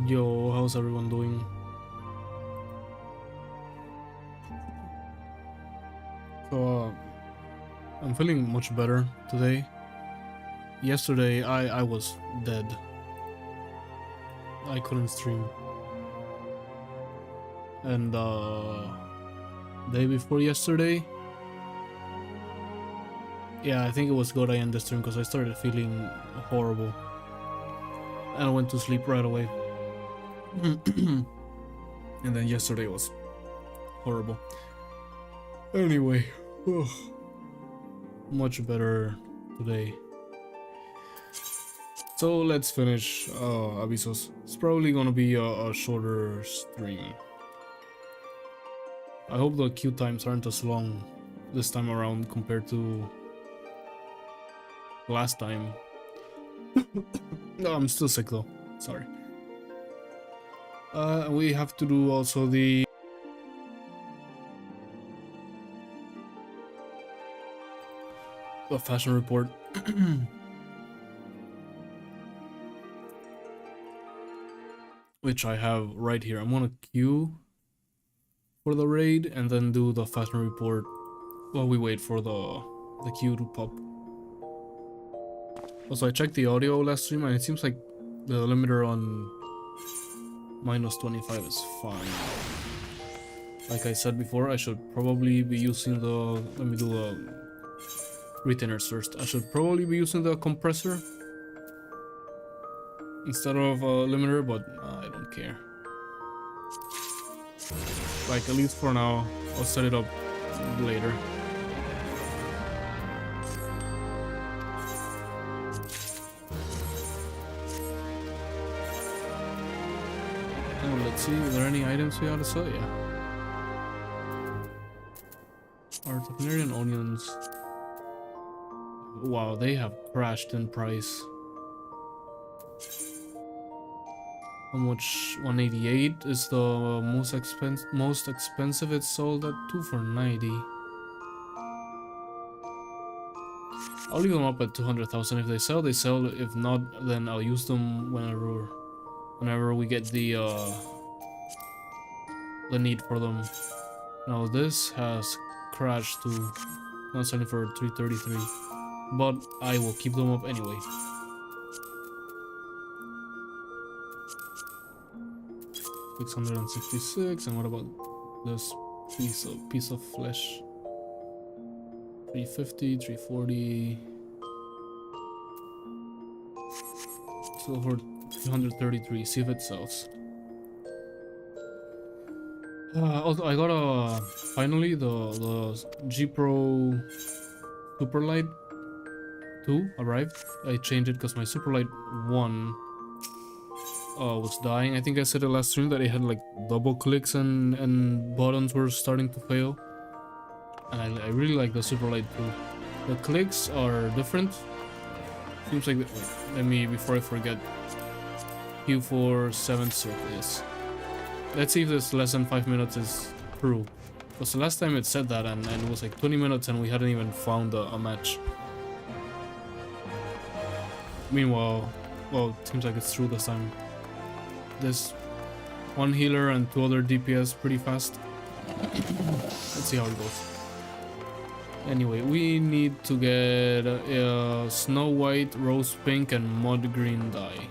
Yo, how's everyone doing? So, I'm feeling much better today. Yesterday, I was dead. I couldn't stream. And, day before yesterday, yeah, I think it was good I ended the stream because I started feeling horrible. And I went to sleep right away. And then yesterday was horrible. Anyway, much better today. So let's finish Abyssos. It's probably gonna be a shorter stream. I hope the queue times aren't as long this time around compared to last time. No, I'm still sick though. Sorry. We have to do also the fashion report. Which I have right here. I'm gonna queue for the raid and then do the fashion report while we wait for the queue to pop. Also, I checked the audio last stream and it seems like the limiter on -25 is fine. Like I said before, I should probably be using the... Let me do the retainers first. I should probably be using the compressor instead of a limiter, but I don't care. Like, at least for now, I'll set it up later. Oh, let's see, are there any items we ought to sell? Yeah. Art of Canadian onions. Wow, they have crashed in price. How much? 188 is the most expensive. It's sold at 2 for 90. I'll leave them up at 200,000. If they sell, they sell. If not, then I'll use them whenever we get the need for them. Now this has crashed to now selling for 333, but I will keep them up anyway. $666, and what about this piece of flesh? 350, 340. So for 333, see if it sells. Also, I got finally the G Pro Superlight 2 arrived. I changed it because my Superlight 1 was dying. I think I said it last stream that it had like double clicks and buttons were starting to fail. And I really like the Superlight 2. The clicks are different. Seems like, wait, let me, before I forget, Q4 7th circle, yes. Let's see if this less than 5 minutes is true. Because the last time it said that and it was like 20 minutes and we hadn't even found a match. Meanwhile, well, it seems like it's true this time. This one healer and 2 other DPS pretty fast. Let's see how it goes. Anyway, we need to get Snow White, Rose Pink, and Mud Green dye.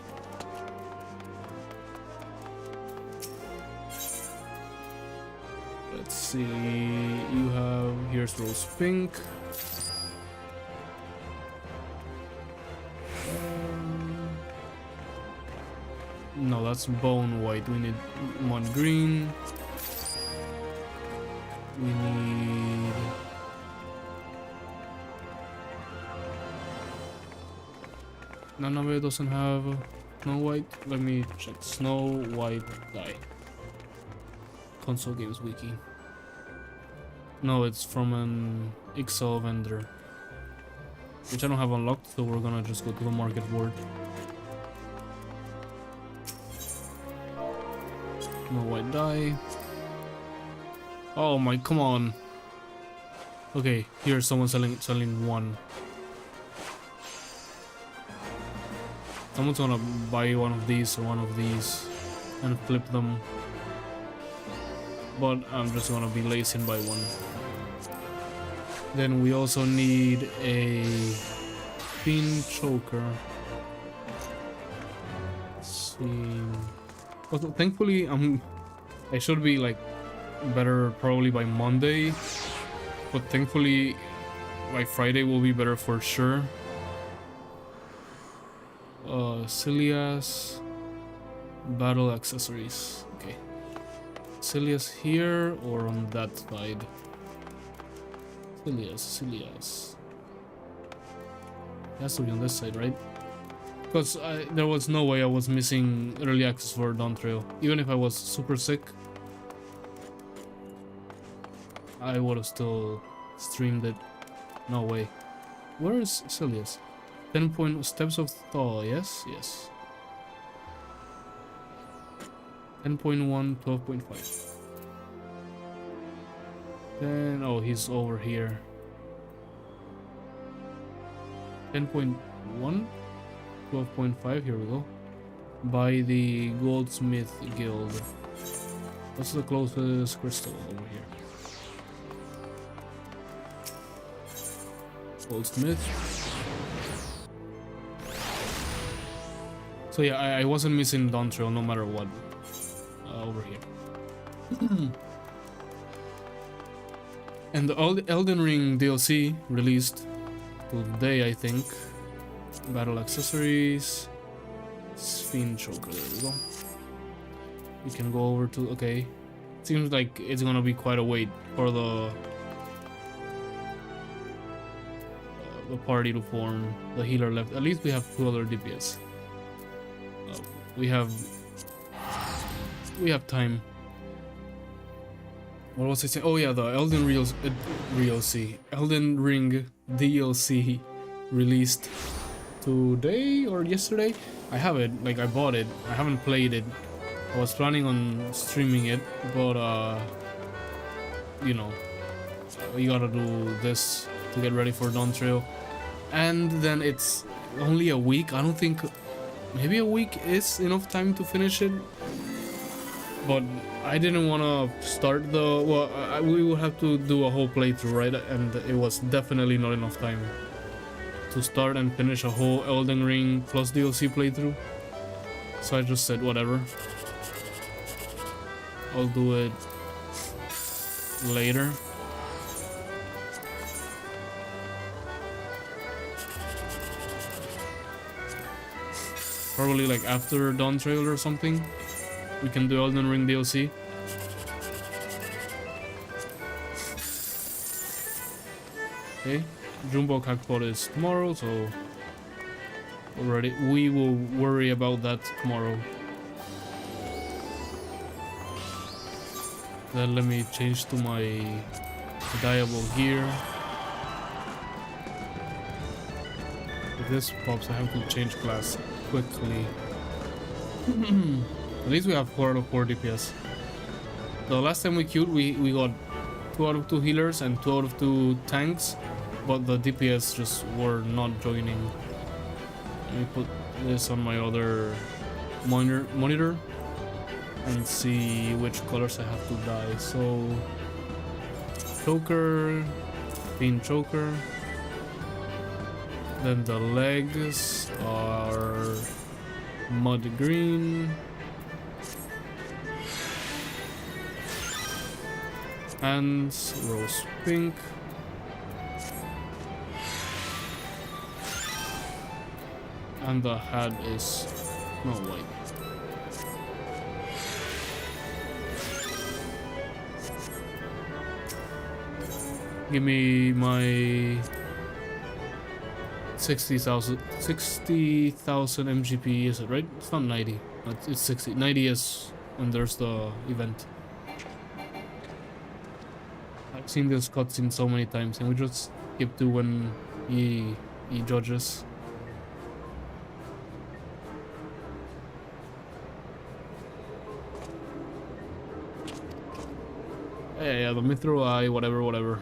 Let's see, you have, here's Rose Pink. No, that's Bone White. We need Mud Green. We need... None of it doesn't have Snow White. Let me check. Snow White dye. Console Games Wiki. No, it's from an XIV vendor, which I don't have unlocked, so we're gonna just go to the market board. No white dye. Oh my, come on. Okay, here's someone selling one. Someone's gonna buy one of these or one of these. and flip them. But I'm just gonna be lazy and buy one. Then we also need a Fiend Choker. Let's see. Well, thankfully, I should be like better probably by Monday, but thankfully by Friday will be better for sure. Cilias, battle accessories. Okay, Cilias here or on that side? Cilias. It has to be on this side, right? Because there was no way I was missing early access for Dawn Trail. Even if I was super sick, I would have still streamed it. No way. Where is Cilias? 10 point steps of thaw, yes? Yes. 10.1, 12.5. Then, oh, he's over here. 10.1, 12.5, here we go. By the Goldsmith Guild. What's the closest crystal over here? Goldsmith. So yeah, I wasn't missing Dawn Trail no matter what. Over here. And the Elden Ring DLC released today, I think. Battle accessories. Fiend Choker, there we go. We can go over to, okay. Seems like it's gonna be quite a wait for the party to form. The healer left. At least we have 2 other DPS. We have time. What was I saying? Oh yeah, the Elden Ring DLC released today or yesterday. I have it, like I bought it. I haven't played it. I was planning on streaming it, but you know, you gotta do this to get ready for Dawn Trail. And then it's only a week. I don't think, maybe a week is enough time to finish it. But I didn't want to start the, well, we would have to do a whole playthrough, right? And it was definitely not enough time to start and finish a whole Elden Ring plus DLC playthrough. So I just said whatever. I'll do it later. Probably like after Dawn Trail or something. We can do Elden Ring DLC. Okay, Jumbo Cacpot is tomorrow, so already we will worry about that tomorrow. Then let me change to my diable gear. If this pops, I have to change class quickly. At least we have 4 out of 4 DPS. The last time we queued, we got 2 out of 2 healers and 2 out of 2 tanks, but the DPS just were not joining. Let me put this on my other monitor and see which colors I have to dye. So, Choker, Fiend Choker. Then the legs are mud green. Hands, rose pink. And the hat is no white. Give me my 60,000 MGP, is it right? It's not 90. It's 60. 90 is when there's the event. I've seen this cutscene so many times, and we just skip to when he judges. Yeah, the Mithril Eye, whatever.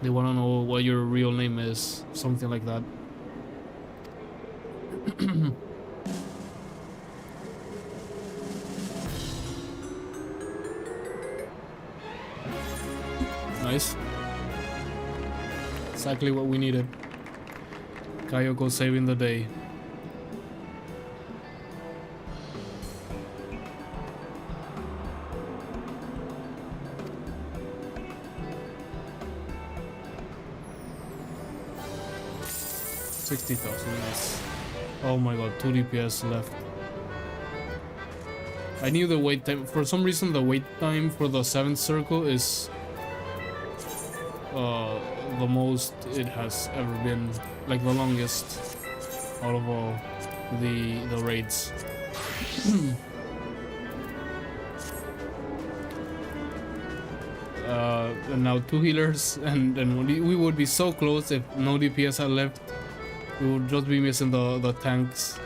They wanna know what your real name is, something like that. Nice. Exactly what we needed. Kayoko saving the day. $60,000, nice. Oh my god, 2 DPS left. I knew the wait time. For some reason, the wait time for the 7th circle is the most it has ever been, like the longest out of all the raids. And now 2 healers, and we would be so close if no DPS had left. We would just be missing the tanks.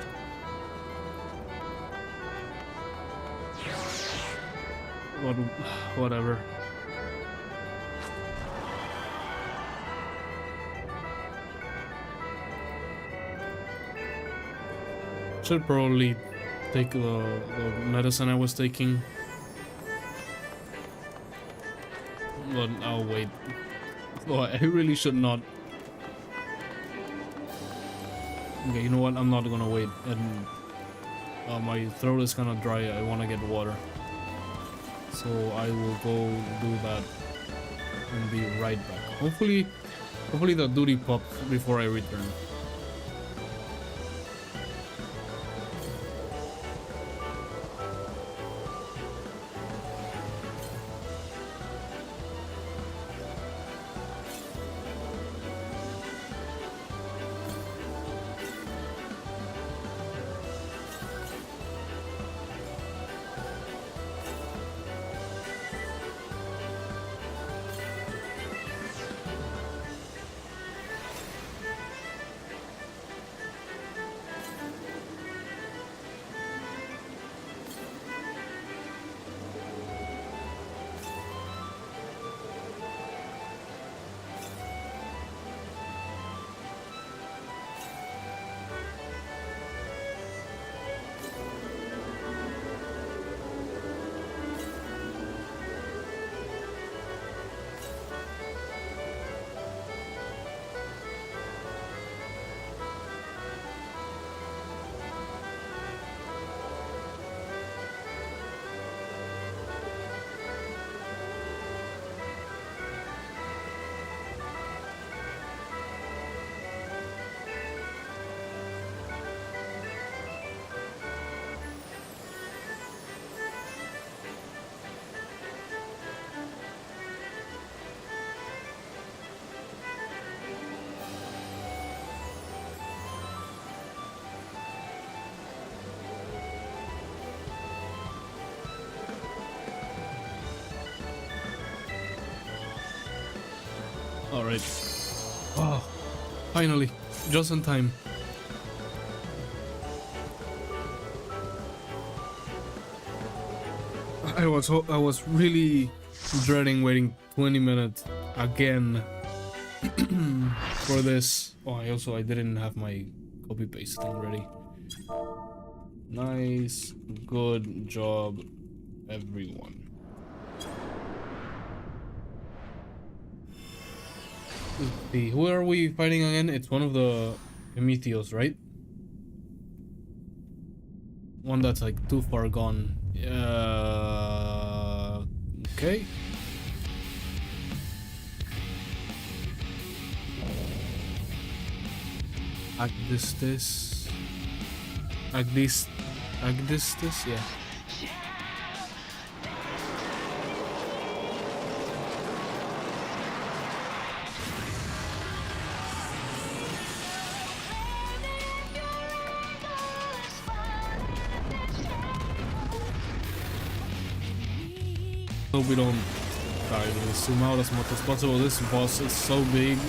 But whatever. Should probably take the medicine I was taking. But I'll wait. Oh, I really should not. Okay, you know what? I'm not gonna wait. And my throat is kind of dry. I want to get water. So I will go do that and be right back. Hopefully the duty pops before I return. Alright. Oh, finally. Just in time. I was really dreading waiting 20 minutes again for this. Oh, I didn't have my copy paste thing ready. Nice. Good job, everyone. Who are we fighting again? It's one of the Prometheus, right? One that's like too far gone. Okay. Agdistis, yeah. Hope we don't die. We'll zoom out as much as possible. This boss is so big,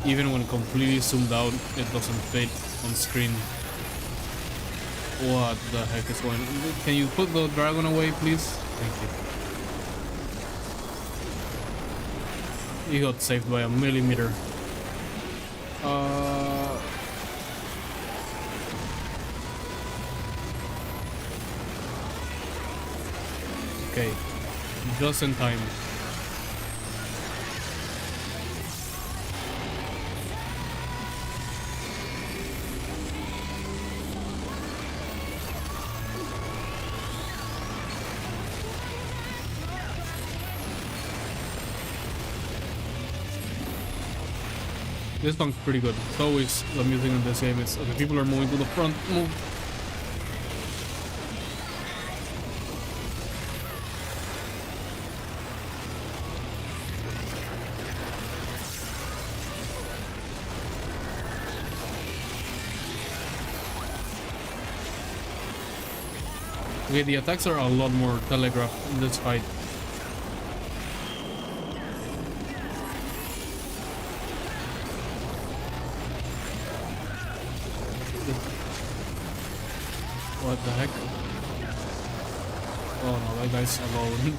even when completely zoomed out, it doesn't fit on screen. What the heck is going on? Can you put the dragon away, please? Thank you. He got saved by a millimeter. Okay. Just in time. This song's pretty good. It's always the music in this game. It's okay, people are moving to the front. Move. Okay, the attacks are a lot more telegraphed in this fight. What the heck? Oh no, that guy's alone.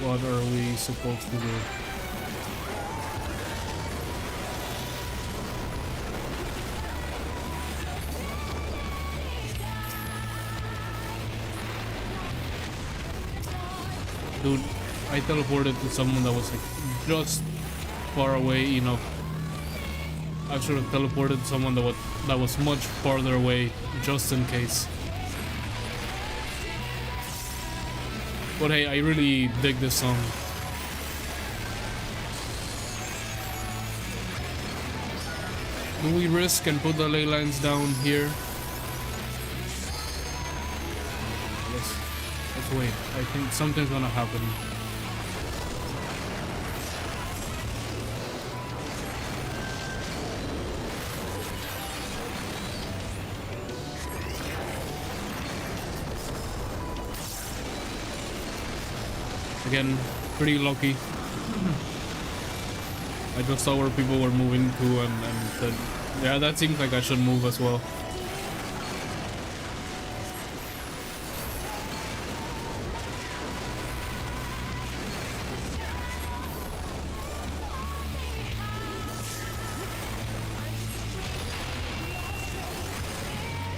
What are we supposed to do? Dude, I teleported to someone that was like just far away enough. I should have teleported to someone that was much farther away, just in case. But hey, I really dig this song. Do we risk and put the ley lines down here? Let's wait. I think something's gonna happen. Again, pretty lucky. I just saw where people were moving to and said, yeah, that seems like I should move as well.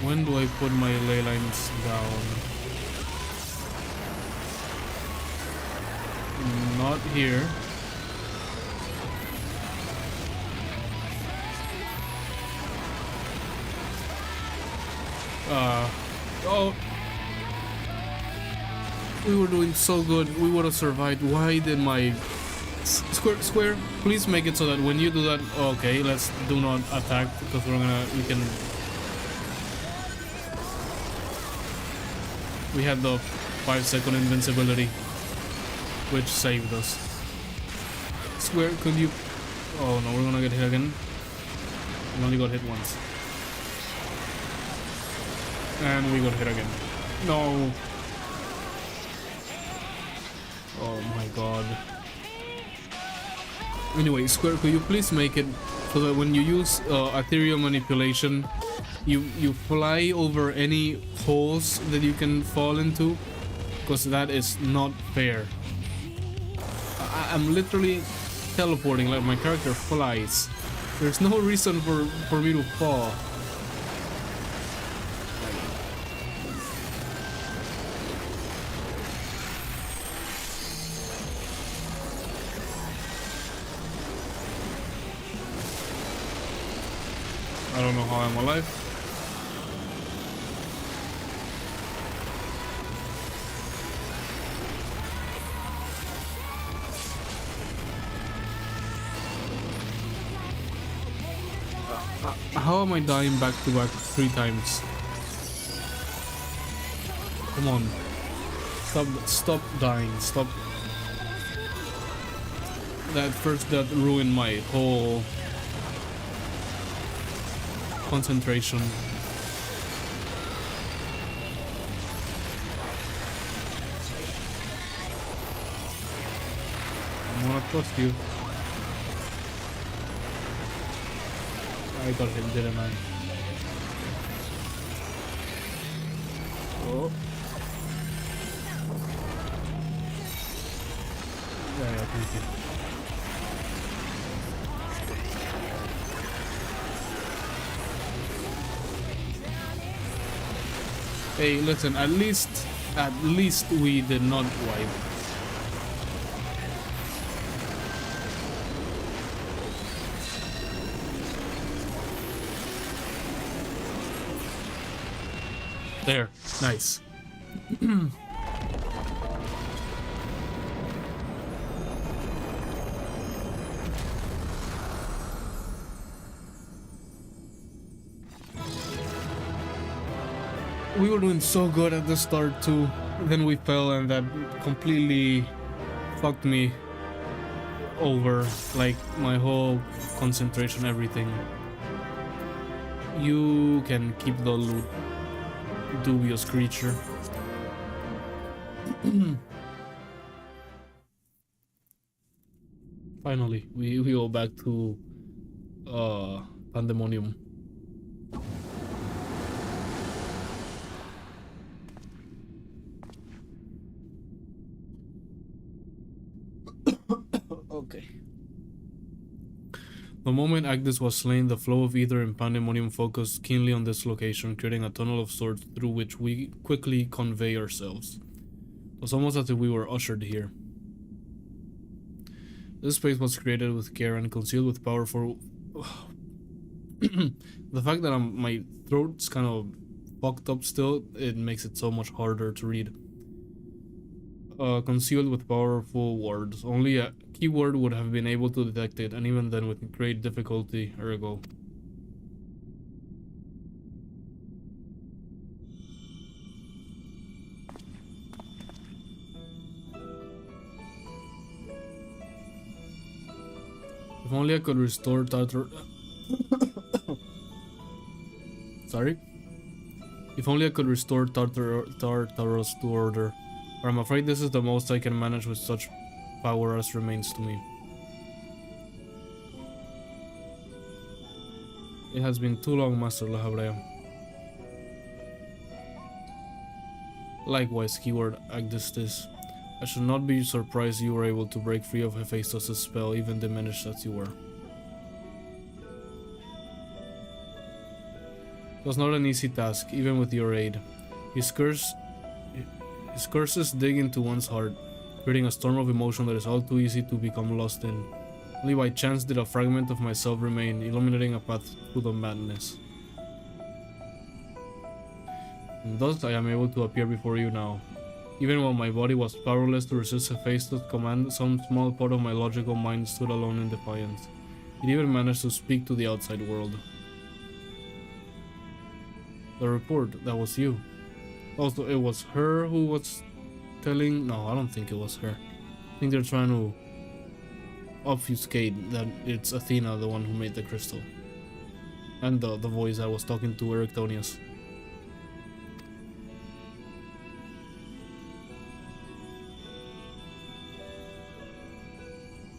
When do I put my ley lines down? Not here. Oh, we were doing so good. We would have survived. Why did my square? Please make it so that when you do that, okay, let's do not attack because we had the 5-second invincibility, which saved us. Square, could you? Oh no, we're gonna get hit again. We only got hit once. And we got hit again. No. Oh my god. Anyway, Square, could you please make it so that when you use ethereal manipulation, you fly over any holes that you can fall into? Because that is not fair. I'm literally teleporting like my character flies. There's no reason for me to fall. I don't know how I'm alive. How am I dying back to back 3 times? Come on. Stop dying. Stop. That first death ruined my whole concentration. I'm gonna trust you. I got him, didn't I? Oh. Yeah, thank you. Hey, listen, at least we did not wipe. There, nice. We were doing so good at the start too. Then we fell and that completely fucked me over. Like my whole concentration, everything. You can keep the loot, dubious creature. Finally, we go back to Pandæmonium. Okay. The moment Agnes was slain, the flow of ether in Pandæmonium focused keenly on this location, creating a tunnel of sorts through which we quickly convey ourselves. It was almost as if we were ushered here. This space was created with care and concealed with powerful... The fact that my throat's kind of fucked up still, it makes it so much harder to read. Concealed with powerful words. Only a keyword would have been able to detect it, and even then with great difficulty. Ergo. If only I could restore Sorry? If only I could restore Tartaros to order. But I'm afraid this is the most I can manage with such power as remains to me. It has been too long, Master Lahabrea. Likewise, keyword Agdistis. I should not be surprised you were able to break free of Hephaestus' spell, even diminished as you were. It was not an easy task, even with your aid. His curses dig into one's heart, creating a storm of emotion that is all too easy to become lost in. Only by chance did a fragment of myself remain, illuminating a path through the madness. And thus I am able to appear before you now. Even while my body was powerless to resist Hephaestus' command, some small part of my logical mind stood alone in defiance. It even managed to speak to the outside world. The report, that was you. Also, it was her who was telling... No, I don't think it was her. I think they're trying to obfuscate that it's Athena, the one who made the crystal. And the voice I was talking to Erictonius.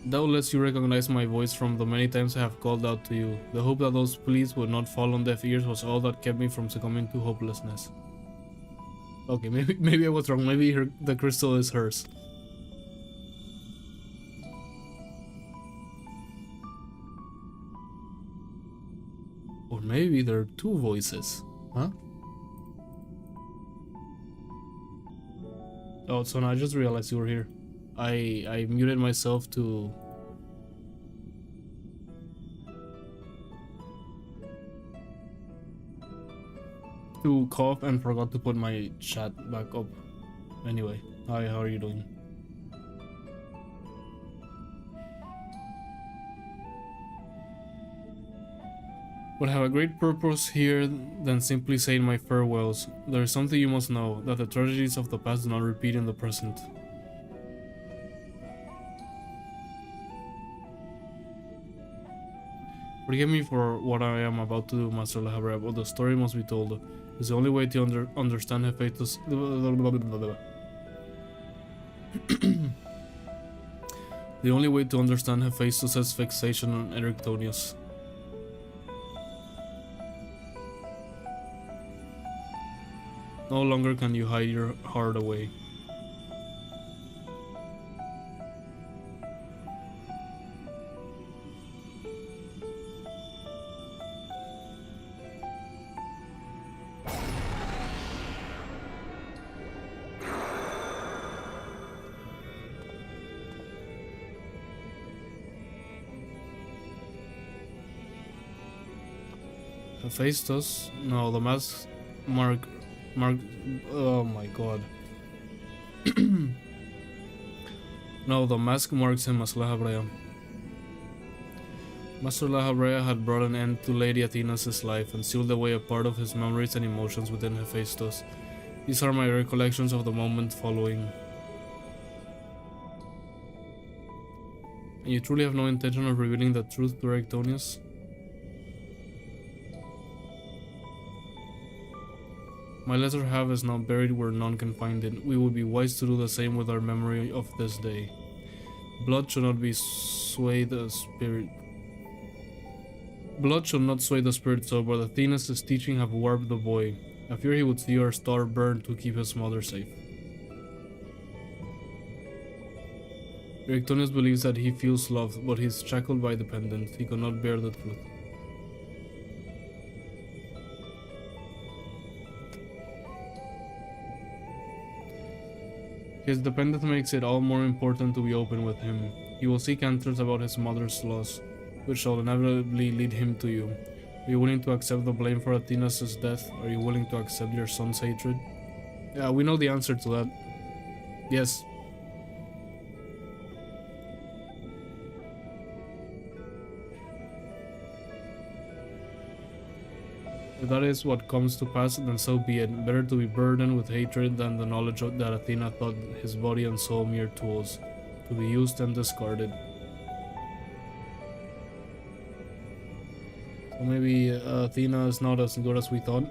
Doubtless you recognize my voice from the many times I have called out to you. The hope that those pleas would not fall on deaf ears was all that kept me from succumbing to hopelessness. Okay, maybe I was wrong. Maybe the crystal is hers. Or maybe there are two voices. Huh? Oh, so now I just realized you were here. I muted myself to cough and forgot to put my chat back up. Anyway, hi, how are you doing? Would have a great purpose here than simply saying my farewells. There is something you must know, that the tragedies of the past do not repeat in the present. Forgive me for what I am about to do, Master Lahabrea, but the story must be told. It's the only way to understand Hephaestus. The only way to understand Hephaestus' fixation on Erictonius. No longer can you hide your heart away. Hephaestus? No, the mask mark, oh my god. No, the mask marks him as Lahabrea. Master Lahabrea had brought an end to Lady Athena's life and sealed away a part of his memories and emotions within Hephaestus. These are my recollections of the moment following. And you truly have no intention of revealing the truth to Erictonius? My lesser half is now buried where none can find it. We would be wise to do the same with our memory of this day. Blood should not be sway the spirit. Blood shall not sway the spirit so, but Athena's teaching have warped the boy. I fear he would see our star burn to keep his mother safe. Erictonius believes that he feels loved, but he is shackled by dependence. He cannot bear the truth. His dependence makes it all more important to be open with him. He will seek answers about his mother's loss, which shall inevitably lead him to you. Are you willing to accept the blame for Athena's death? Are you willing to accept your son's hatred? Yeah, we know the answer to that. Yes. If that is what comes to pass, then so be it. Better to be burdened with hatred than the knowledge that Athena thought his body and soul mere tools, to be used and discarded. So maybe Athena is not as good as we thought.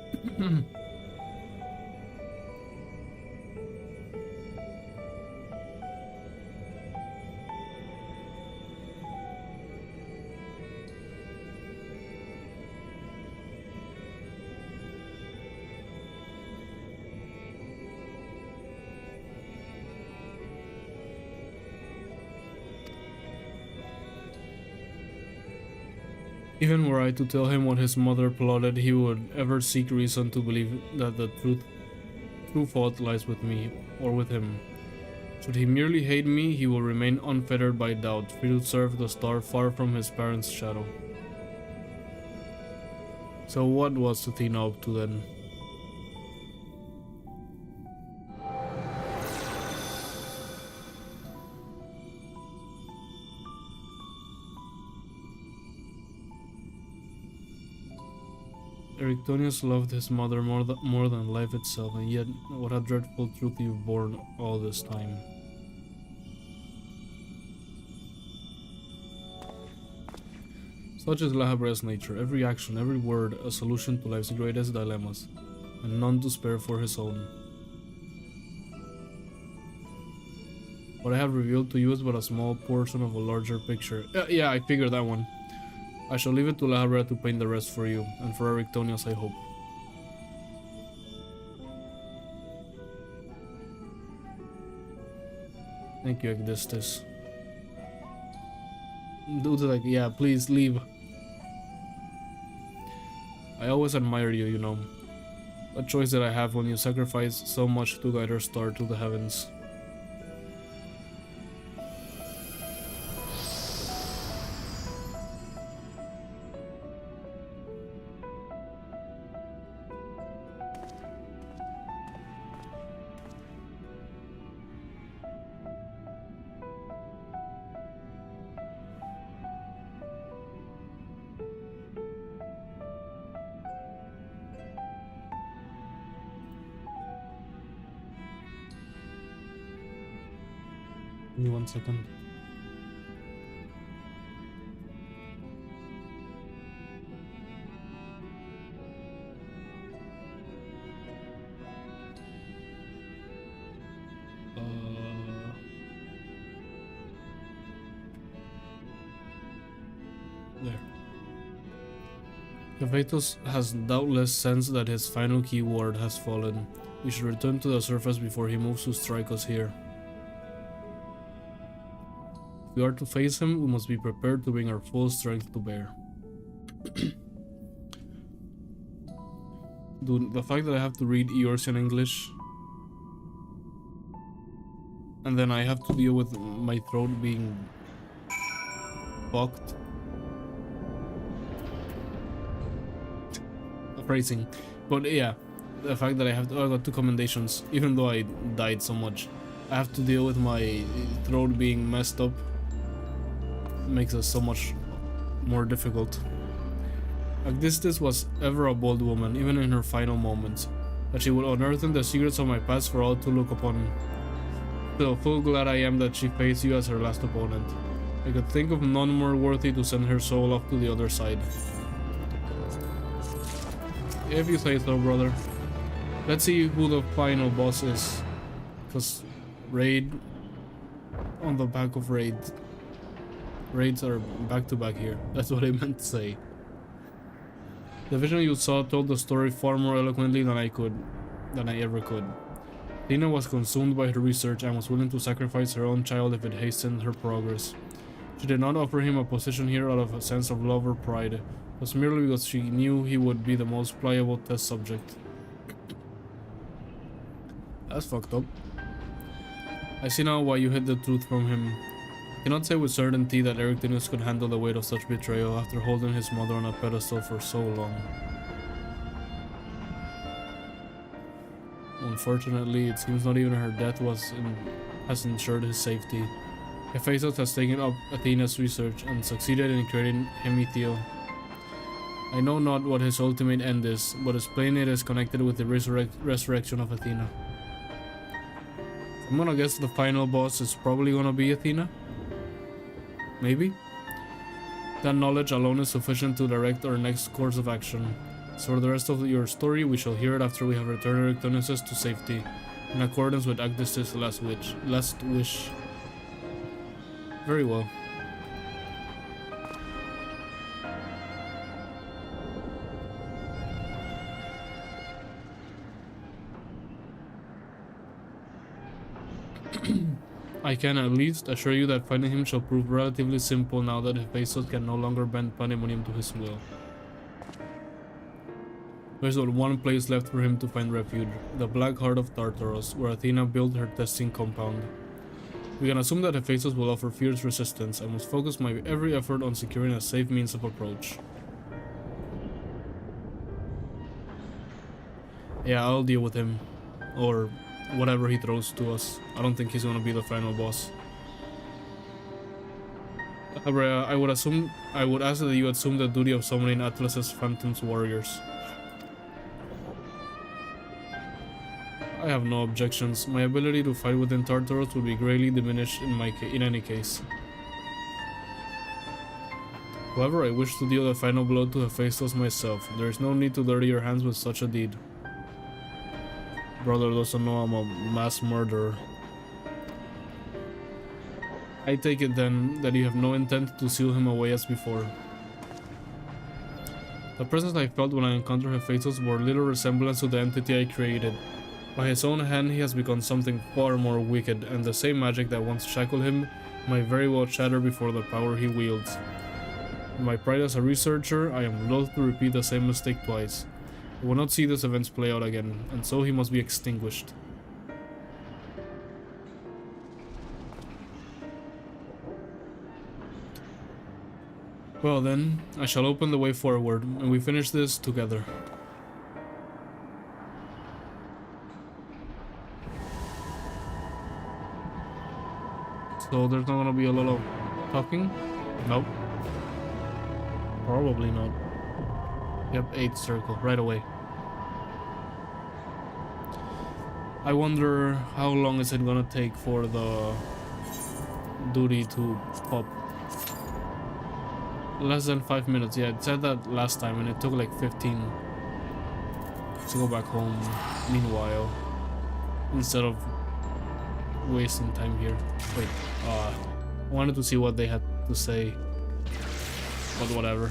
Even were I to tell him what his mother plotted, he would ever seek reason to believe that the true fault lies with me, or with him. Should he merely hate me, he will remain unfettered by doubt, free to serve the star far from his parents' shadow. So what was Athena up to then? Erictonius loved his mother more than life itself, and yet what a dreadful truth you've borne all this time. Such is Lahabrea's nature, every action, every word, a solution to life's greatest dilemmas, and none to spare for his own. What I have revealed to you is but a small portion of a larger picture. Yeah, I figured that one. I shall leave it to Lahabrea to paint the rest for you, and for Erictonius, I hope. Thank you, Agdistis. Dude's like, yeah, please leave. I always admire you, you know. What choice did I have when you sacrificed so much to guide our star to the heavens? Give me 1 second. There. Hephaestus has doubtless sensed that his final keyword has fallen. We should return to the surface before he moves to strike us here. If we are to face him, we must be prepared to bring our full strength to bear. Dude, the fact that I have to read Eorzean English and then I have to deal with my throat being fucked. Phrasing. But yeah, the fact that I have to, oh, I got 2 commendations, even though I died so much. I have to deal with my throat being messed up. Makes it so much more difficult. Agdistis was ever a bold woman, even in her final moments, that she would unearth the secrets of my past for all to look upon. Still, full glad I am that she faced you as her last opponent. I could think of none more worthy to send her soul off to the other side. If you say so, brother. Let's see who the final boss is. Because raid on the back of raid. Raids are back to back here. That's what I meant to say. The vision you saw told the story far more eloquently than I ever could. Athena was consumed by her research and was willing to sacrifice her own child if it hastened her progress. She did not offer him a position here out of a sense of love or pride. It was merely because she knew he would be the most pliable test subject. That's fucked up. I see now why you hid the truth from him. I cannot say with certainty that Erictinus could handle the weight of such betrayal after holding his mother on a pedestal for so long. Unfortunately, it seems not even her death has ensured his safety. Abyssos has taken up Athena's research and succeeded in creating Hemithio. I know not what his ultimate end is, but it's plain it is connected with the resurrection of Athena. I'm gonna guess the final boss is probably gonna be Athena? Maybe? That knowledge alone is sufficient to direct our next course of action. So for the rest of your story, we shall hear it after we have returned Erictinus to safety, in accordance with Agdistis' last wish. Very well. I can at least assure you that finding him shall prove relatively simple now that Abyssos can no longer bend Pandæmonium to his will. There's but one place left for him to find refuge, the Black Heart of Tartaros, where Athena built her testing compound. We can assume that Abyssos will offer fierce resistance. I must focus my every effort on securing a safe means of approach. Yeah, I'll deal with him. Or whatever he throws to us. I don't think he's gonna be the final boss. However, I would ask that you assume the duty of summoning Atlas's Phantom's warriors. I have no objections. My ability to fight within Tartaros will be greatly diminished in any case. However, I wish to deal the final blow to Abyssos myself. There is no need to dirty your hands with such a deed. Brother doesn't know I'm a mass murderer. I take it then that you have no intent to seal him away as before. The presence I felt when I encountered Abyssos bore little resemblance to the entity I created. By his own hand he has become something far more wicked, and the same magic that once shackled him might very well shatter before the power he wields. In my pride as a researcher, I am loath to repeat the same mistake twice. I will not see these events play out again, and so he must be extinguished. Well then, I shall open the way forward, and we finish this together. So there's not gonna be a lot of talking? Nope. Probably not. Yep, 8th circle, right away. I wonder how long is it gonna take for the duty to pop. Less than 5 minutes, yeah, it said that last time and it took like 15 to go back home meanwhile, instead of wasting time here. Wait, I wanted to see what they had to say, but whatever.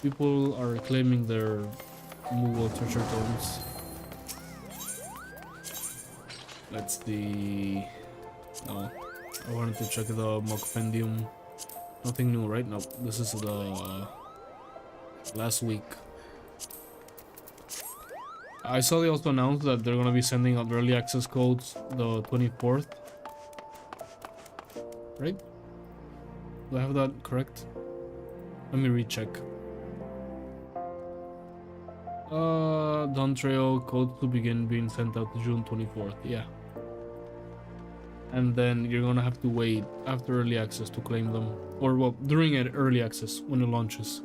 People are claiming their Moogle treasure tomes. Let's see. No, I wanted to check the Pandæmonium. Nothing new, right? No, this is the last week. I saw they also announced that they're gonna be sending out early access codes the 24th. Right? Do I have that correct? Let me recheck. Dawn Trail code to begin being sent out June 24th. Yeah. And then you're gonna have to wait after early access to claim them. Or, well, during early access when it launches.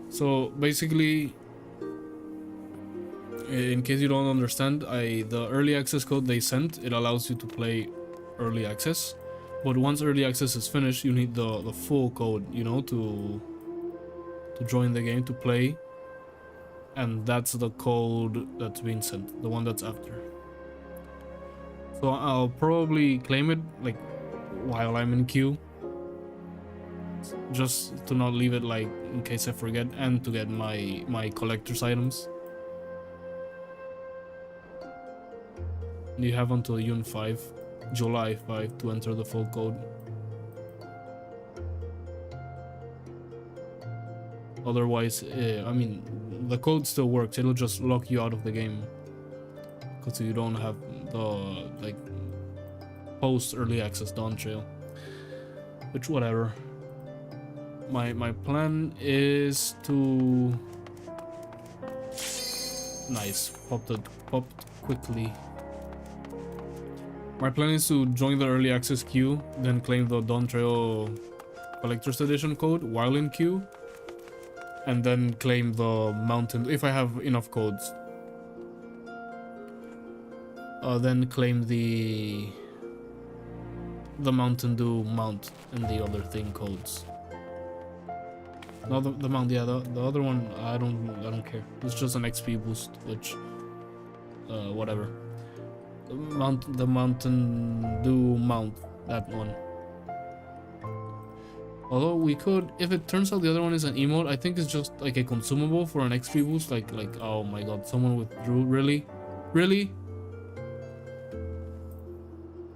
So basically, in case you don't understand, the early access code they sent, it allows you to play early access. But once early access is finished, you need the full code, you know, to join the game, to play. And that's the code that's being sent, the one that's after. So I'll probably claim it like while I'm in queue, just to not leave it like in case I forget, and to get my collector's items. You have until July 5 to enter the full code. Otherwise, I mean, the code still works. It'll just lock you out of the game because you don't have the like post early access Dawn Trail. Which, whatever. My plan is to nice popped quickly. My plan is to join the early access queue, then claim the Dawn Trail collector's edition code while in queue, and then claim the mountain if I have enough codes. Then claim the Mountain Dew mount and the other thing codes. No, the mount, yeah, the other one I don't care. It's just an XP boost, which whatever. The Mountain Dew mount, that one. Although we could, if it turns out the other one is an emote, I think it's just like a consumable for an XP boost. Like oh my god, someone withdrew. Really?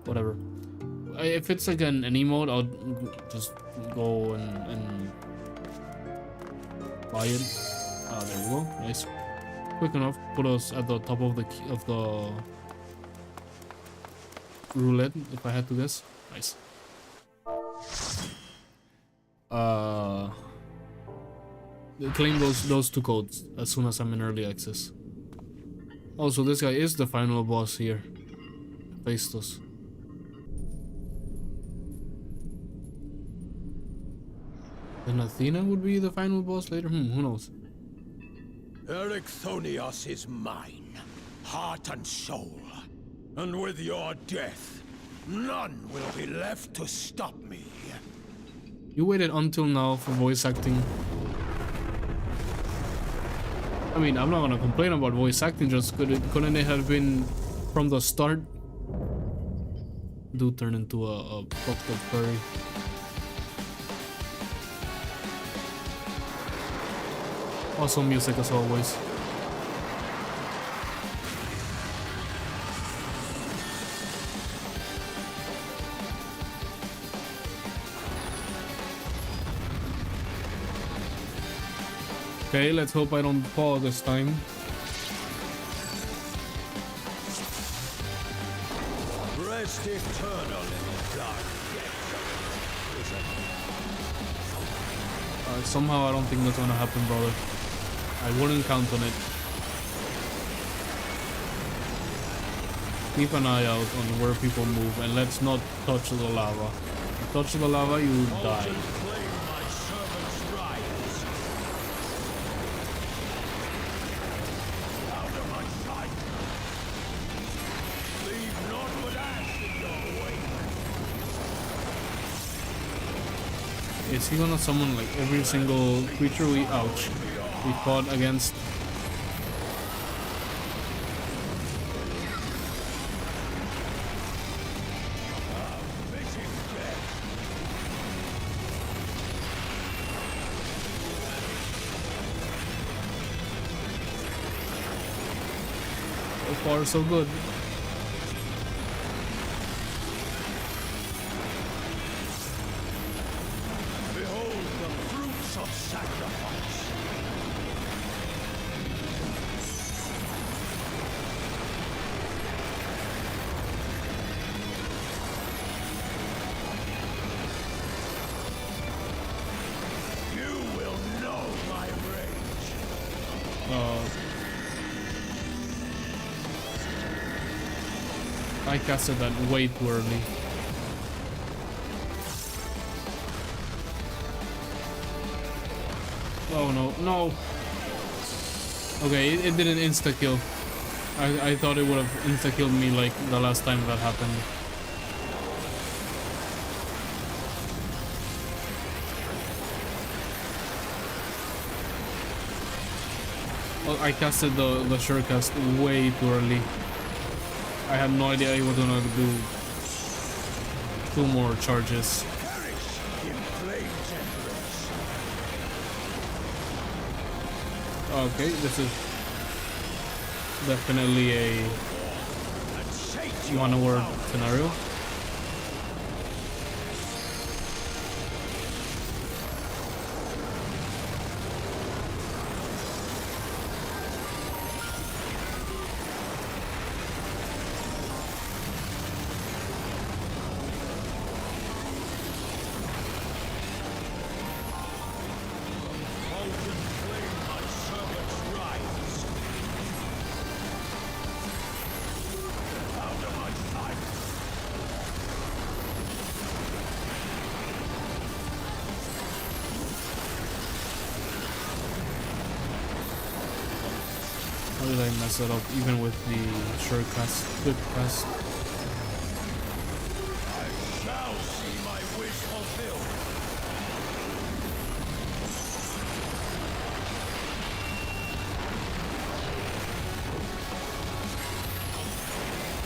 Whatever. If it's like an emote, I'll just go and buy it. Ah, there we go. Nice. Quick enough. Put us at the top of the roulette, if I had to guess. Nice. Claim those two codes as soon as I'm in early access. Also, this guy is the final boss here. Abyssos. Then Athena would be the final boss later? Who knows? Ericthonios is mine, heart and soul. And with your death, none will be left to stop me. You waited until now for voice acting. I mean, I'm not gonna complain about voice acting, just couldn't it have been from the start? Dude turned into a fucked up furry. Awesome music as always. Okay, let's hope I don't fall this time. Rest eternal in the dark. Somehow I don't think that's gonna happen, brother. I wouldn't count on it. Keep an eye out on where people move, and let's not touch the lava. If you touch the lava, you die. Is he gonna summon like every single creature we fought against? So far, so good. I casted that way too early. Oh no, no! Okay, it didn't insta-kill. I thought it would have insta-killed me like the last time that happened. Well, I casted the sure cast way too early. I had no idea he was gonna do 2 more charges. Okay, this is definitely a 1-hour scenario. How did I mess it up even with the short cast, quick cast? I shall see my wish fulfilled.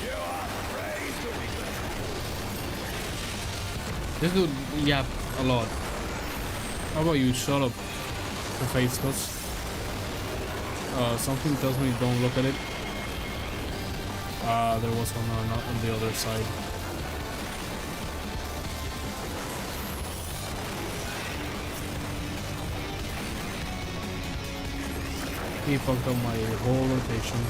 You are praised to be good. This dude yapped a lot. How about you shut up, the face cuts? Something tells me don't look at it. There was one on the other side. He fucked up my whole rotation.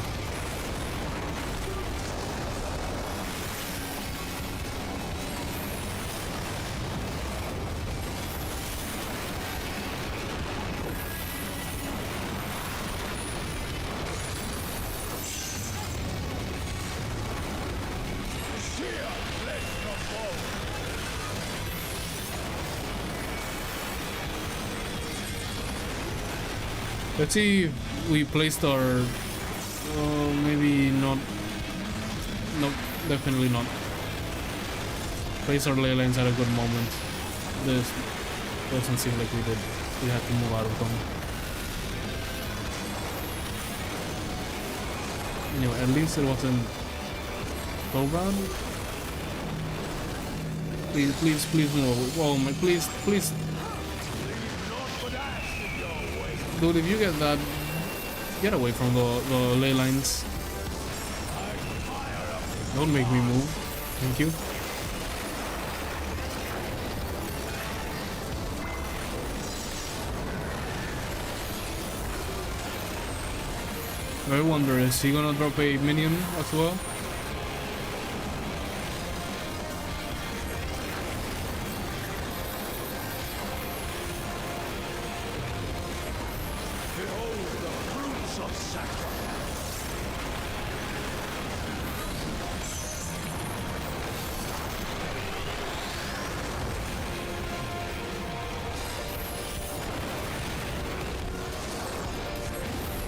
Let's see if we placed our... maybe not... No, definitely not. Place our ley lines at a good moment. This doesn't seem like we did. We had to move out of them. Anyway, at least it wasn't so bad. Please, please, please move. Oh my, please, please. Dude, if you get that, get away from the ley lines. Don't make me move. Thank you. I wonder, is he gonna drop a minion as well?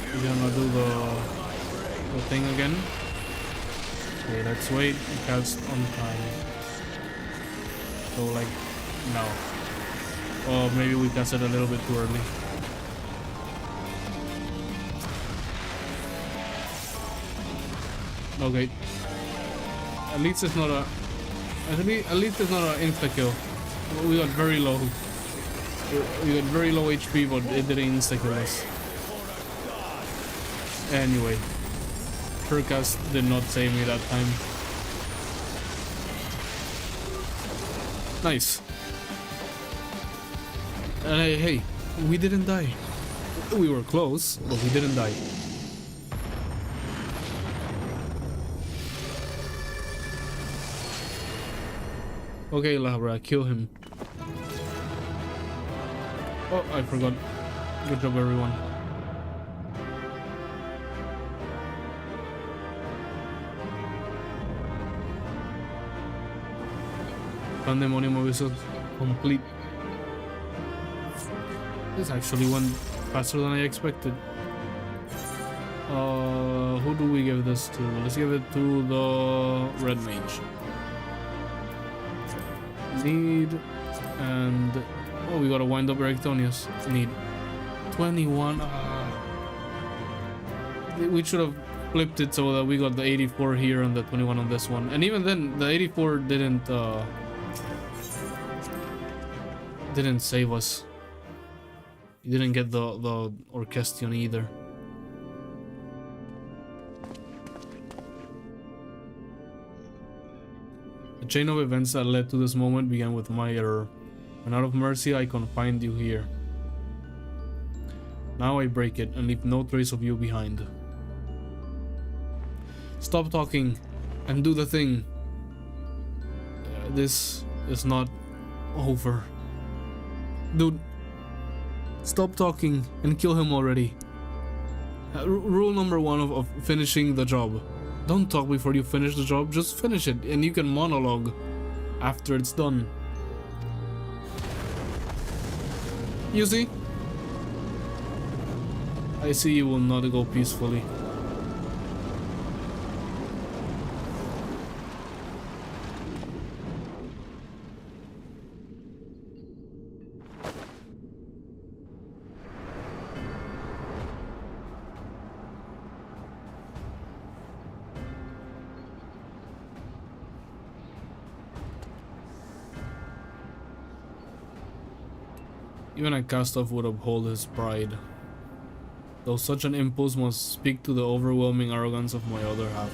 We're gonna do the thing again. Okay, let's wait. Cast on time. So like now. Or maybe we cast it a little bit too early. Okay. At least it's not a. At least it's not an insta kill. We got very low. We got very low HP, but it didn't insta kill us. Anyway, Turcast did not save me that time. Nice. And hey, we didn't die. We were close, but we didn't die. Okay, Labra, kill him. Oh, I forgot. Good job, everyone. Pandæmonium Abyssos complete. This actually went faster than I expected. Who do we give this to? Let's give it to the Red Mage. Need and oh, we gotta wind up Erictonius. Need 21. We should have flipped it so that we got the 84 here and the 21 on this one. And even then, the 84 didn't save us. You didn't get the Orchestion either. The chain of events that led to this moment began with my error. And out of mercy, I confined you here. Now I break it and leave no trace of you behind. Stop talking and do the thing. This is not over. Dude, stop talking and kill him already. Rule number 1 of finishing the job. Don't talk before you finish the job, just finish it and you can monologue after it's done. You see? I see you will not go peacefully. Even a cast-off would uphold his pride, though such an impulse must speak to the overwhelming arrogance of my other half.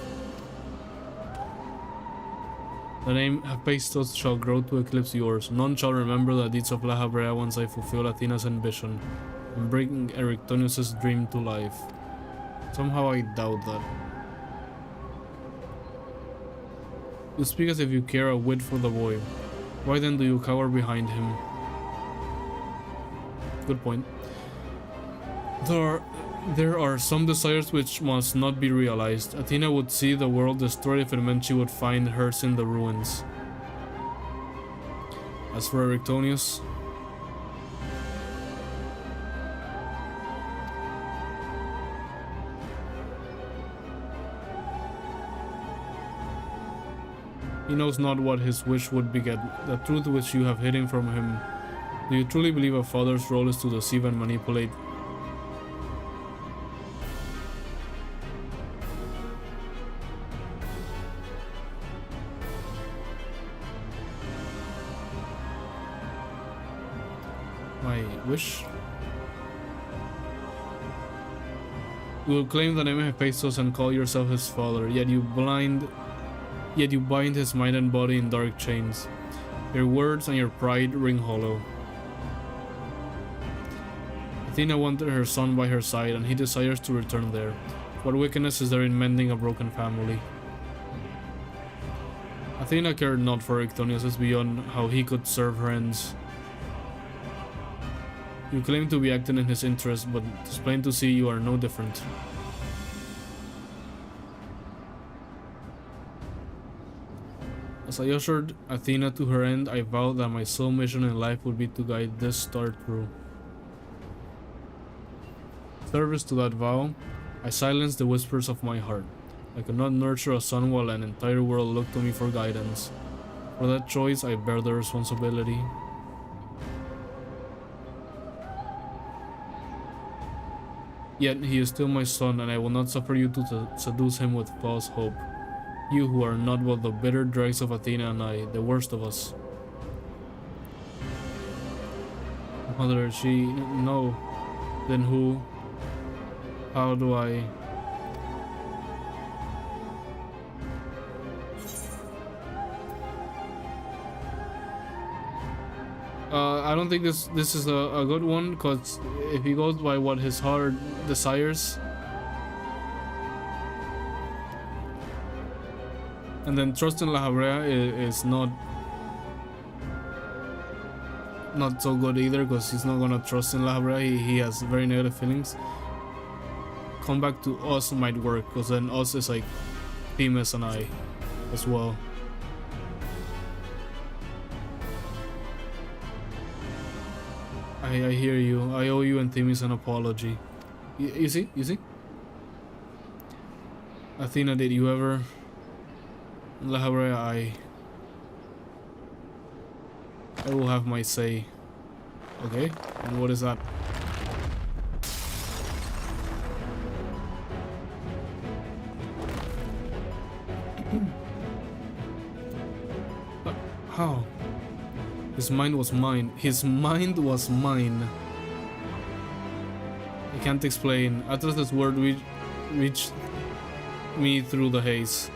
The name Abyssos shall grow to eclipse yours. None shall remember the deeds of La Habrea once I fulfill Athena's ambition and bring Erictonius' dream to life. Somehow I doubt that. You speak as if you care a whit for the boy. Why then do you cower behind him? Good point. There are some desires which must not be realized. Athena would see the world destroyed if it meant she would find hers in the ruins. As for Erictonius, he knows not what his wish would beget, the truth which you have hidden from him. Do you truly believe a father's role is to deceive and manipulate? My wish? You will claim the name of Abyssos and call yourself his father, yet you bind his mind and body in dark chains. Your words and your pride ring hollow. Athena wanted her son by her side, and he desires to return there. What wickedness is there in mending a broken family? Athena cared not for Erictonius beyond how he could serve her ends. You claim to be acting in his interest, but it's plain to see you are no different. As I ushered Athena to her end, I vowed that my sole mission in life would be to guide this star through. Service to that vow, I silenced the whispers of my heart. I could not nurture a son while an entire world looked to me for guidance. For that choice, I bear the responsibility. Yet he is still my son, and I will not suffer you to seduce him with false hope. You who are not but the bitter dregs of Athena and I, the worst of us. Mother, no. Then who? How do I? I don't think this is a good one, because if he goes by what his heart desires, and then trust in La Habrea is not so good either, because he's not gonna trust in La Habrea. He has very negative feelings. Come back to us might work, because then us is like Themis and I as well. I hear you. I owe you and Timmy's an apology. You see? You see? Athena, did you ever? Lahabra, I will have my say. Okay, and what is that? How? His mind was mine. His mind was mine. I can't explain. Atlas's word reached me through the haze.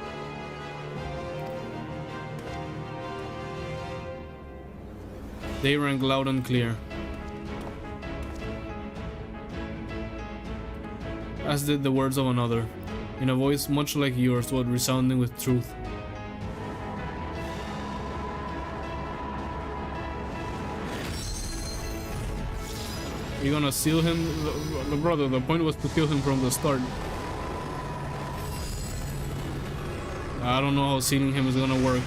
They rang loud and clear, as did the words of another, in a voice much like yours, but resounding with truth. You're gonna seal him? Brother, the point was to kill him from the start. I don't know how sealing him is gonna work.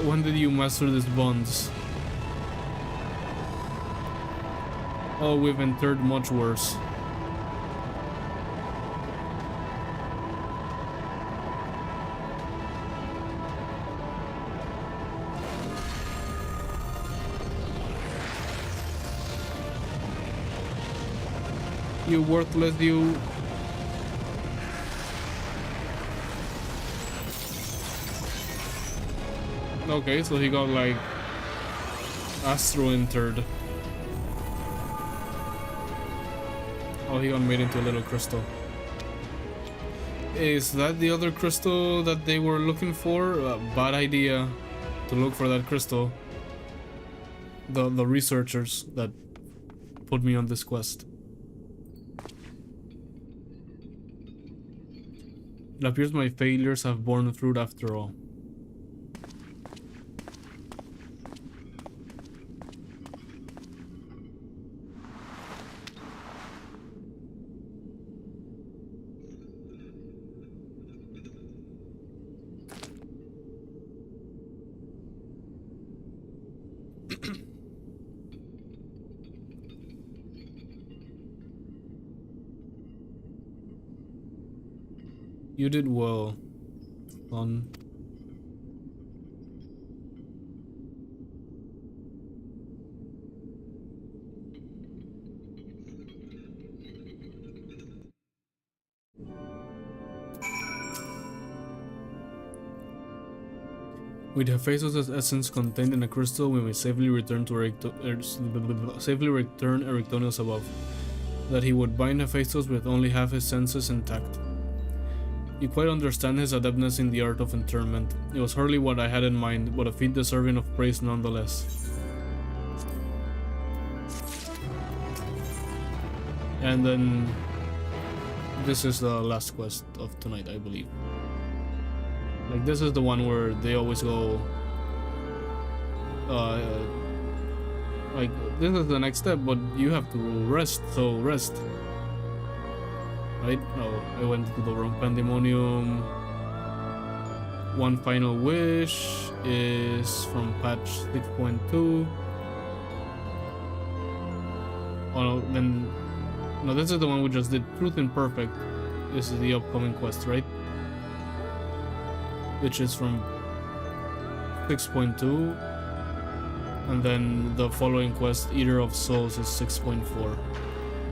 When did you master these bonds? Oh, we've entered much worse. You worthless, you. Okay, so he got like astro entered. Oh, he got made into a little crystal. Is that the other crystal that they were looking for? Bad idea to look for that crystal. The researchers that put me on this quest. It appears my failures have borne fruit after all. You did well, son. With Abyssos' essence contained in a crystal, we may safely return to Erectonius above. That he would bind Abyssos with only half his senses intact. You quite understand his adeptness in the art of interment. It was hardly what I had in mind, but a feat deserving of praise nonetheless. And then this is the last quest of tonight, I believe. Like, this is the one where they always go like, this is the next step, but you have to rest, so rest. Right? Oh, I went to the wrong Pandæmonium. One Final Wish is from patch 6.2. Oh no, then... No, this is the one we just did. Truth Imperfect. This is the upcoming quest, right? Which is from 6.2. And then the following quest, Eater of Souls, is 6.4.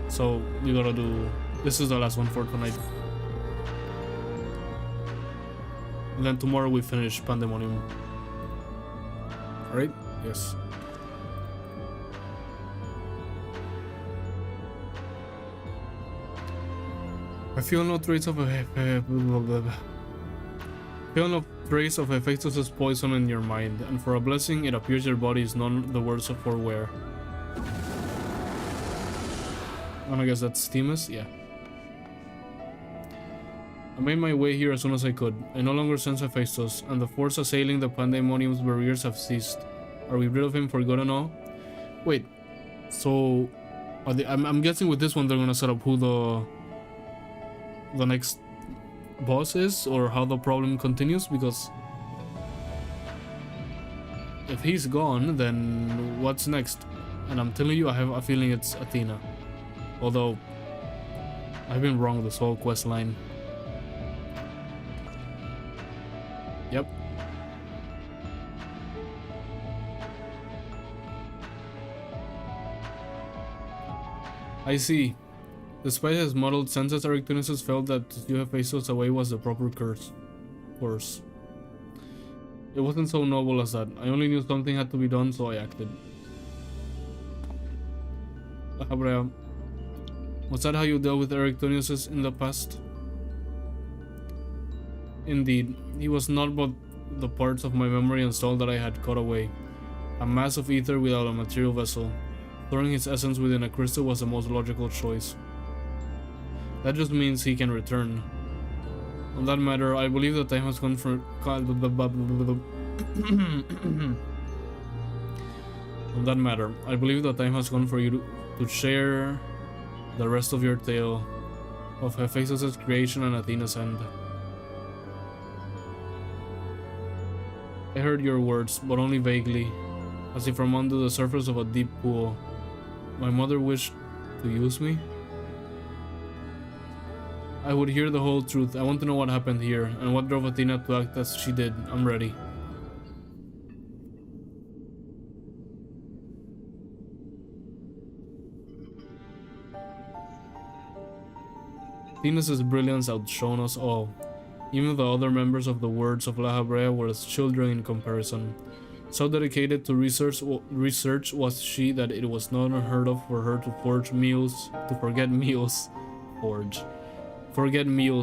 So we gotta do... This is the last one for tonight. And then tomorrow we finish Pandæmonium. Alright? Yes. I feel no trace of Abyssos' poison in your mind, and for a blessing it appears your body is none the worse for wear. And I guess that's Themis? Yeah. I made my way here as soon as I could. I no longer sense Abyssos, and the force assailing the Pandæmonium's barriers have ceased. Are we rid of him for good and all? Wait, so are they, I'm guessing with this one they're gonna set up who the next boss is, or how the problem continues, because if he's gone, then what's next? And I'm telling you, I have a feeling it's Athena. Although, I've been wrong this whole quest line. Yep. I see. Despite his muddled senses, Erichthonius felt that to have Abyssos away was the proper course. It wasn't so noble as that. I only knew something had to be done, so I acted. Abrea, was that how you dealt with Erichthonius in the past? Indeed, he was not but the parts of my memory and soul that I had caught away. A mass of ether without a material vessel. Throwing his essence within a crystal was the most logical choice. That just means he can return. On that matter, I believe the time has come for... On that matter, I believe the time has come for you to share the rest of your tale of Hephaestus' creation and Athena's end. I heard your words, but only vaguely, as if from under the surface of a deep pool. My mother wished to use me? I would hear the whole truth. I want to know what happened here, and what drove Athena to act as she did. I'm ready. Athena's brilliance outshone us all. Even the other members of the Words of La Habrea were as children in comparison. So dedicated to research was she that it was not unheard of for her to forget meals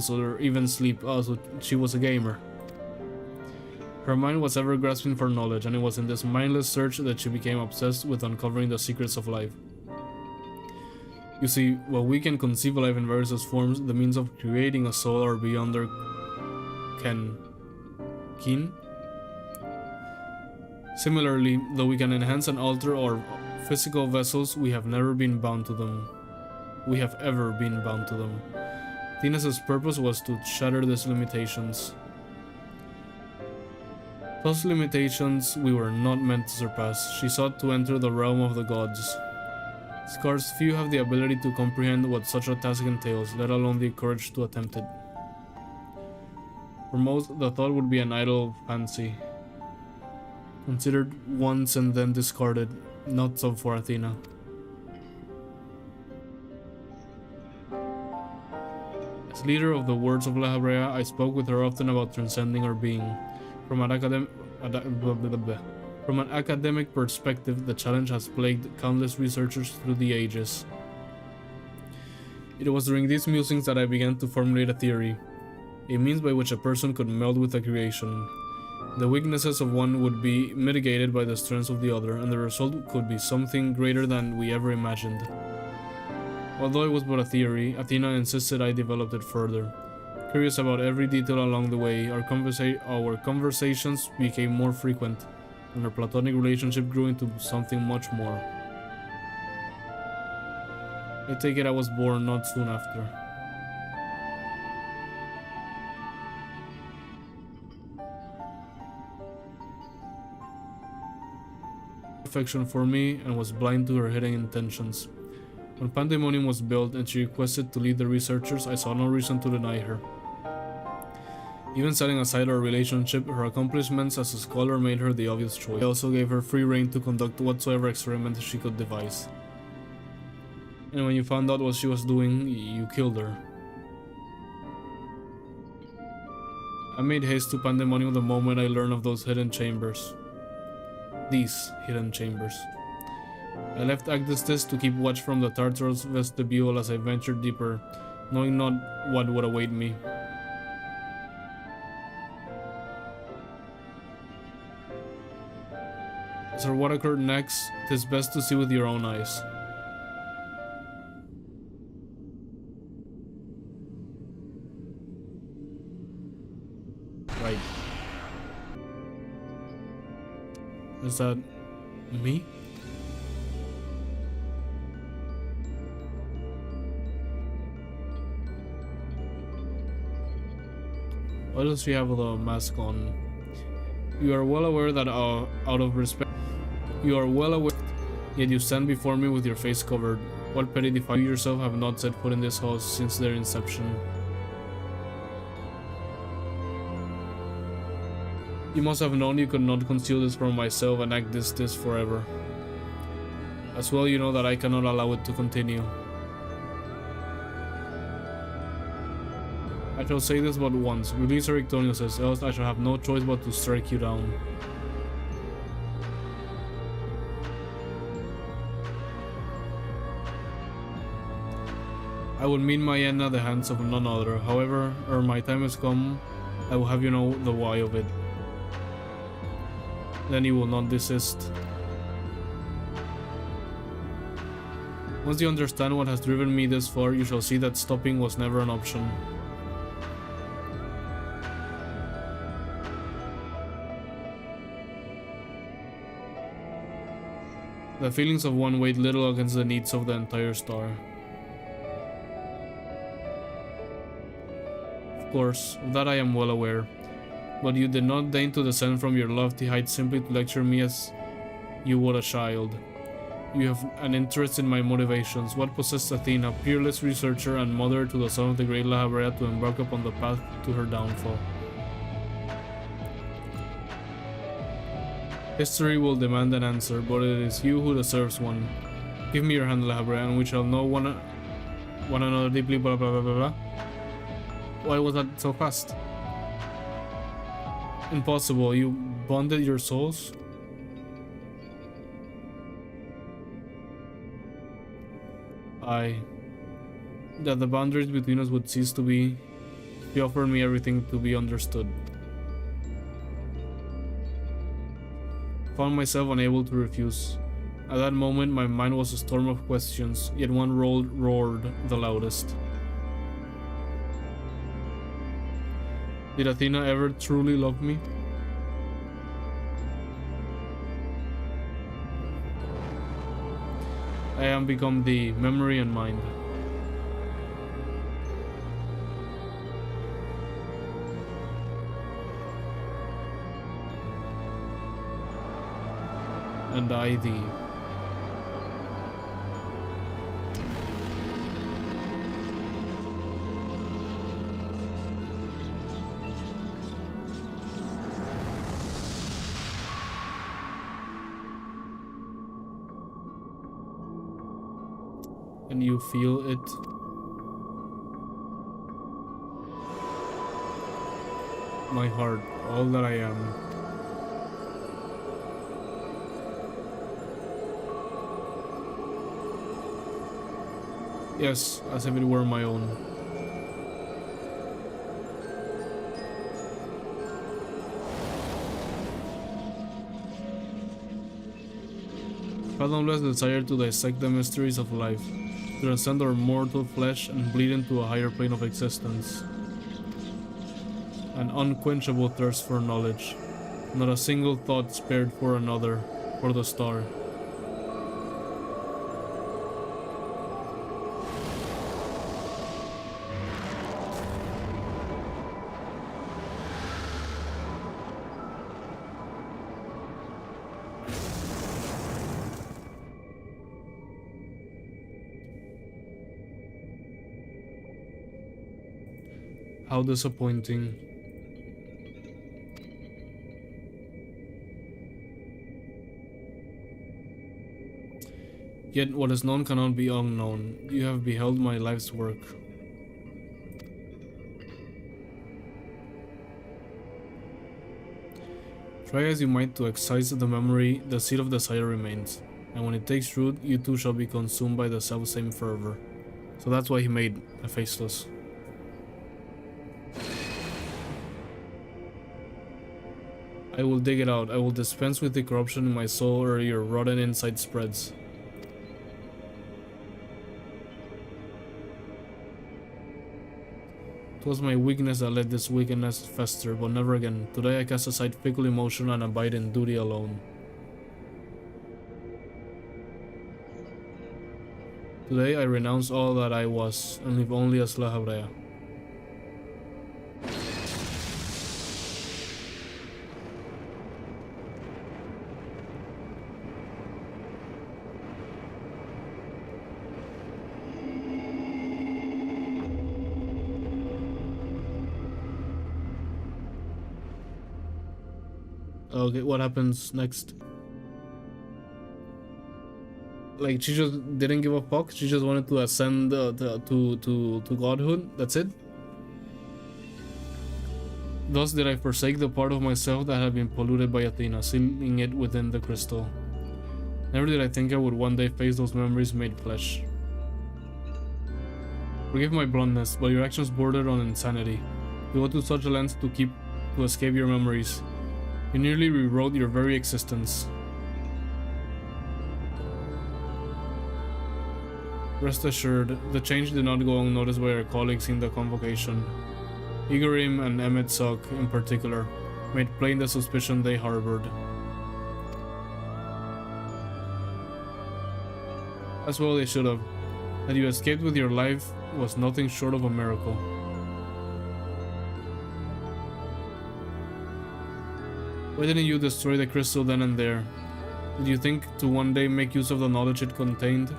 or even sleep. So she was a gamer. Her mind was ever grasping for knowledge, and it was in this mindless search that she became obsessed with uncovering the secrets of life. You see, while we can conceive life in various forms, the means of creating a soul are beyond their ken. Similarly, though we can enhance and alter our physical vessels, we have never been bound to them. We have ever been bound to them. Athena's purpose was to shatter these limitations. Those limitations we were not meant to surpass. She sought to enter the realm of the gods. Scarce few have the ability to comprehend what such a task entails, let alone the courage to attempt it. For most, the thought would be an idle fancy, considered once and then discarded. Not so for Athena. As leader of the Words of La Habrea, I spoke with her often about transcending our being. From an academic perspective, the challenge has plagued countless researchers through the ages. It was during these musings that I began to formulate a theory, a means by which a person could meld with a creation. The weaknesses of one would be mitigated by the strengths of the other, and the result could be something greater than we ever imagined. Although it was but a theory, Athena insisted I developed it further. Curious about every detail along the way, our conversations became more frequent, and our platonic relationship grew into something much more. I take it I was born not soon after. Affection for me and was blind to her hidden intentions. When Pandæmonium was built and she requested to lead the researchers, I saw no reason to deny her. Even setting aside our relationship, her accomplishments as a scholar made her the obvious choice. I also gave her free rein to conduct whatsoever experiment she could devise. And when you found out what she was doing, you killed her. I made haste to Pandæmonium the moment I learned of those hidden chambers. These hidden chambers. I left Abyssos to keep watch from the Tartarus vestibule as I ventured deeper, knowing not what would await me. As for what occurred next, 'tis best to see with your own eyes. Right. Is that me? Why does she have the mask on? You are well aware that out of respect, you are well aware, yet you stand before me with your face covered. What petty defiance! You yourself have not set foot in this house since their inception. You must have known you could not conceal this from myself and act this forever. As well, you know that I cannot allow it to continue. I shall say this but once. Release Erictonius, else I shall have no choice but to strike you down. I will meet my end at the hands of none other. However, ere my time has come, I will have you know the why of it. Then you will not desist. Once you understand what has driven me this far, you shall see that stopping was never an option. The feelings of one weighed little against the needs of the entire star. Of course, of that I am well aware, but you did not deign to descend from your lofty height simply to lecture me as you would a child. You have an interest in my motivations. What possessed Athena, peerless researcher and mother to the son of the great La Habrea, to embark upon the path to her downfall? History will demand an answer, but it is you who deserves one. Give me your hand, La Habrea, and we shall know one another deeply, blah blah blah blah blah. Why was that so fast? Impossible, you bonded your souls? That the boundaries between us would cease to be. He offered me everything to be understood. Found myself unable to refuse. At that moment my mind was a storm of questions, yet one roared the loudest. Did Athena ever truly love me? I am become the memory and mind. And I thee. And you feel it. My heart, all that I am. Yes, as if it were my own. Fathomless desire to dissect the mysteries of life, to transcend our mortal flesh and bleed into a higher plane of existence. An unquenchable thirst for knowledge, not a single thought spared for another, for the star. How disappointing. Yet what is known cannot be unknown. You have beheld my life's work. Try as you might to excise the memory, the seed of desire remains, and when it takes root, you too shall be consumed by the self-same fervor. So that's why he made Abyssos. I will dig it out. I will dispense with the corruption in my soul or your rotten inside spreads. It was my weakness that let this wickedness fester, but never again. Today I cast aside fickle emotion and abide in duty alone. Today I renounce all that I was and live only as La Habrea. Okay, what happens next? Like, she just didn't give a fuck? She just wanted to ascend to godhood? That's it? Thus did I forsake the part of myself that had been polluted by Athena, sealing it within the crystal. Never did I think I would one day face those memories made flesh. Forgive my bluntness, but your actions bordered on insanity. You go to such a length to escape your memories. You nearly rewrote your very existence. Rest assured, the change did not go unnoticed by our colleagues in the convocation. Igorim and Emetsok, in particular, made plain the suspicion they harbored. As well they should have. That you escaped with your life was nothing short of a miracle. Why didn't you destroy the crystal then and there? Did you think to one day make use of the knowledge it contained?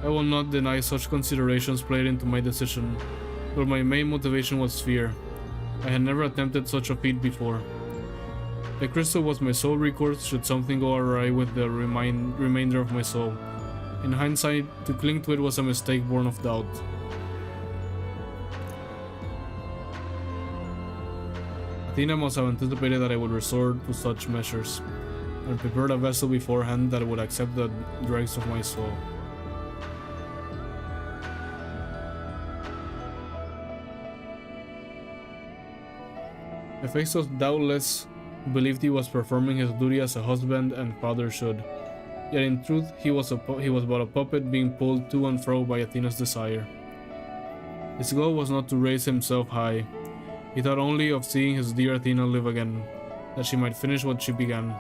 I will not deny such considerations played into my decision, but my main motivation was fear. I had never attempted such a feat before. The crystal was my sole recourse should something go awry with the remainder of my soul. In hindsight, to cling to it was a mistake born of doubt. Athena must have anticipated that I would resort to such measures, and prepared a vessel beforehand that would accept the dregs of my soul. Abyssos doubtless believed he was performing his duty as a husband and father should, yet in truth he was but a puppet being pulled to and fro by Athena's desire. His goal was not to raise himself high. He thought only of seeing his dear Athena live again, that she might finish what she began.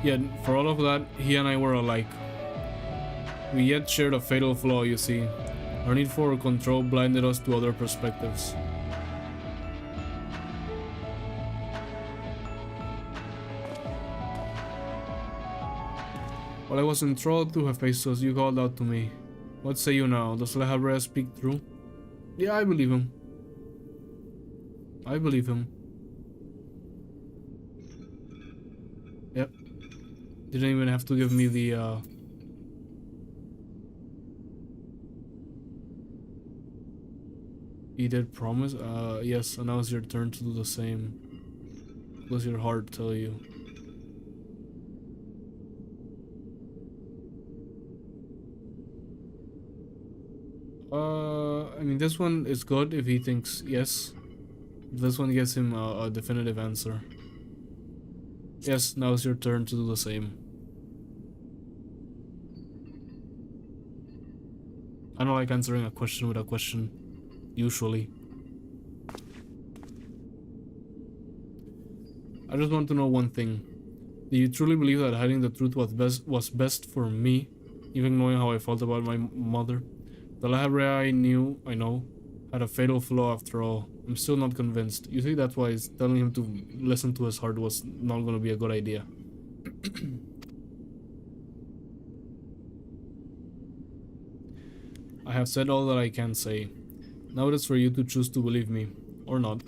Yet, for all of that, he and I were alike. We yet shared a fatal flaw, you see. Our need for control blinded us to other perspectives. While I was enthralled to Abyssos, you called out to me. What say you now? Does La Habrea speak true? Yeah, I believe him. I believe him. Yep. Didn't even have to give me the He did promise? Yes, and now it's your turn to do the same. What does your heart tell you? I mean, this one is good if he thinks yes. This one gives him a definitive answer. Yes, now it's your turn to do the same. I don't like answering a question with a question. Usually. I just want to know one thing. Do you truly believe that hiding the truth was best for me, even knowing how I felt about my mother? The La Habrea I know, had a fatal flaw after all. I'm still not convinced. You see, that's why telling him to listen to his heart was not going to be a good idea. I have said all that I can say. Now it is for you to choose to believe me, or not.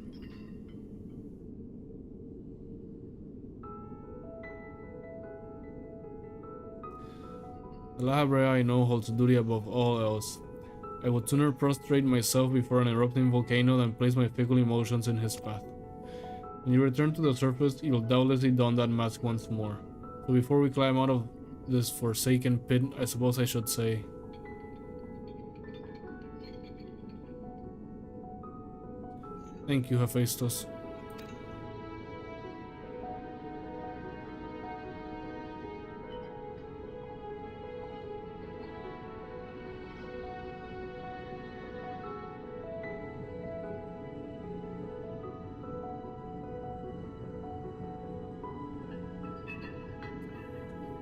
The La Habrea I know holds duty above all else. I would sooner prostrate myself before an erupting volcano than place my fickle emotions in his path. When you return to the surface, you will doubtlessly don that mask once more. So before we climb out of this forsaken pit, I suppose I should say... Thank you, Abyssos.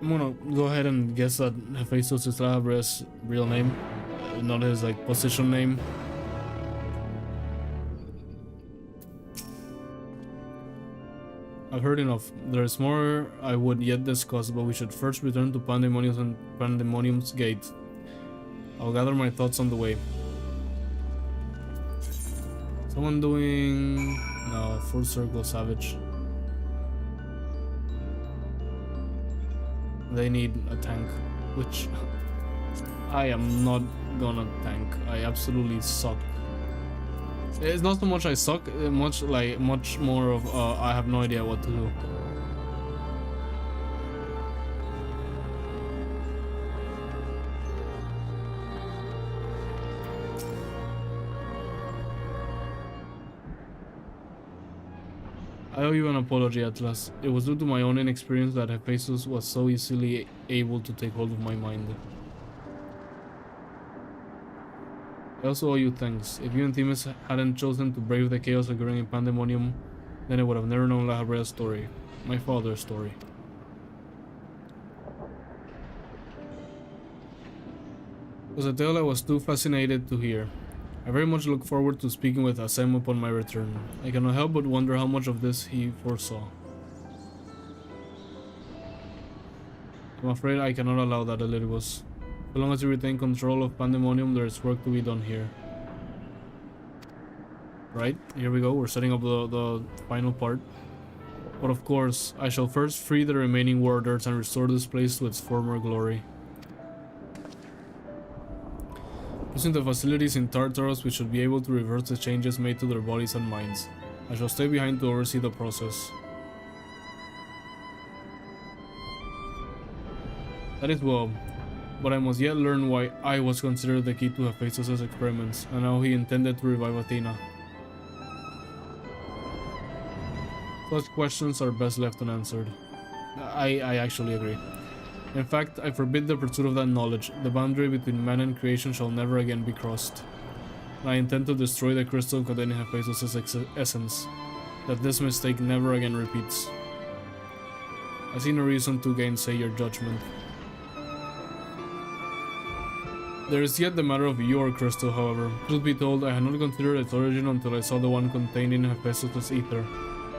I'm gonna go ahead and guess that Abyssos is La Habrea's real name, not his like position name. I've heard enough. There is more I would yet discuss, but we should first return to Pandæmonium's gate. I'll gather my thoughts on the way. Someone doing... no, full circle savage. They need a tank, which I am not gonna tank. I absolutely suck. It's not so much I suck, much more of I have no idea what to do. I owe you an apology, Atlas. It was due to my own inexperience that Abyssos was so easily able to take hold of my mind. I also owe you thanks. If you and Themis hadn't chosen to brave the chaos occurring in Pandæmonium, then I would have never known La Habrea's story. My father's story. It was a tale I was too fascinated to hear. I very much look forward to speaking with Assem upon my return. I cannot help but wonder how much of this he foresaw. I'm afraid I cannot allow that, Elidibus. So long as you retain control of Pandæmonium, there is work to be done here. Right, here we go, we're setting up the final part. But of course, I shall first free the remaining warders and restore this place to its former glory. Using the facilities in Tartaros, we should be able to reverse the changes made to their bodies and minds. I shall stay behind to oversee the process. That is well, but I must yet learn why I was considered the key to Abyssos' experiments, and how he intended to revive Athena. Such questions are best left unanswered. I actually agree. In fact, I forbid the pursuit of that knowledge. The boundary between man and creation shall never again be crossed. I intend to destroy the crystal containing Abyssos' essence, that this mistake never again repeats. I see no reason to gainsay your judgment. There is yet the matter of your crystal, however. Truth be told, I had not considered its origin until I saw the one contained in Abyssos' ether.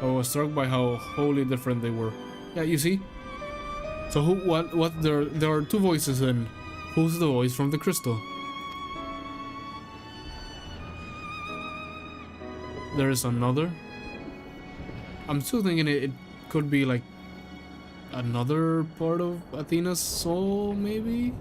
I was struck by how wholly different they were. Yeah, you see? So there are two voices then. Who's the voice from the crystal? There is another. I'm still thinking it could be like another part of Athena's soul, maybe?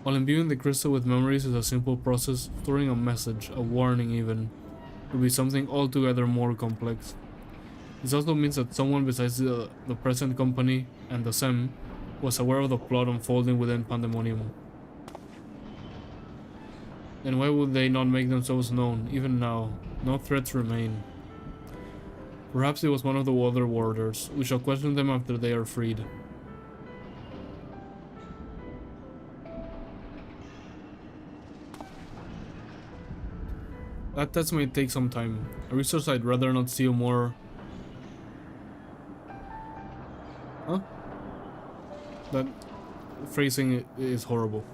While imbuing the crystal with memories is a simple process, storing a message, a warning even, would be something altogether more complex. This also means that someone besides the present company and the SEM was aware of the plot unfolding within Pandæmonium. Then why would they not make themselves known, even now? No threats remain. Perhaps it was one of the other warders. We shall question them after they are freed. That test may take some time. A resource I'd rather not steal more... Huh? That phrasing is horrible.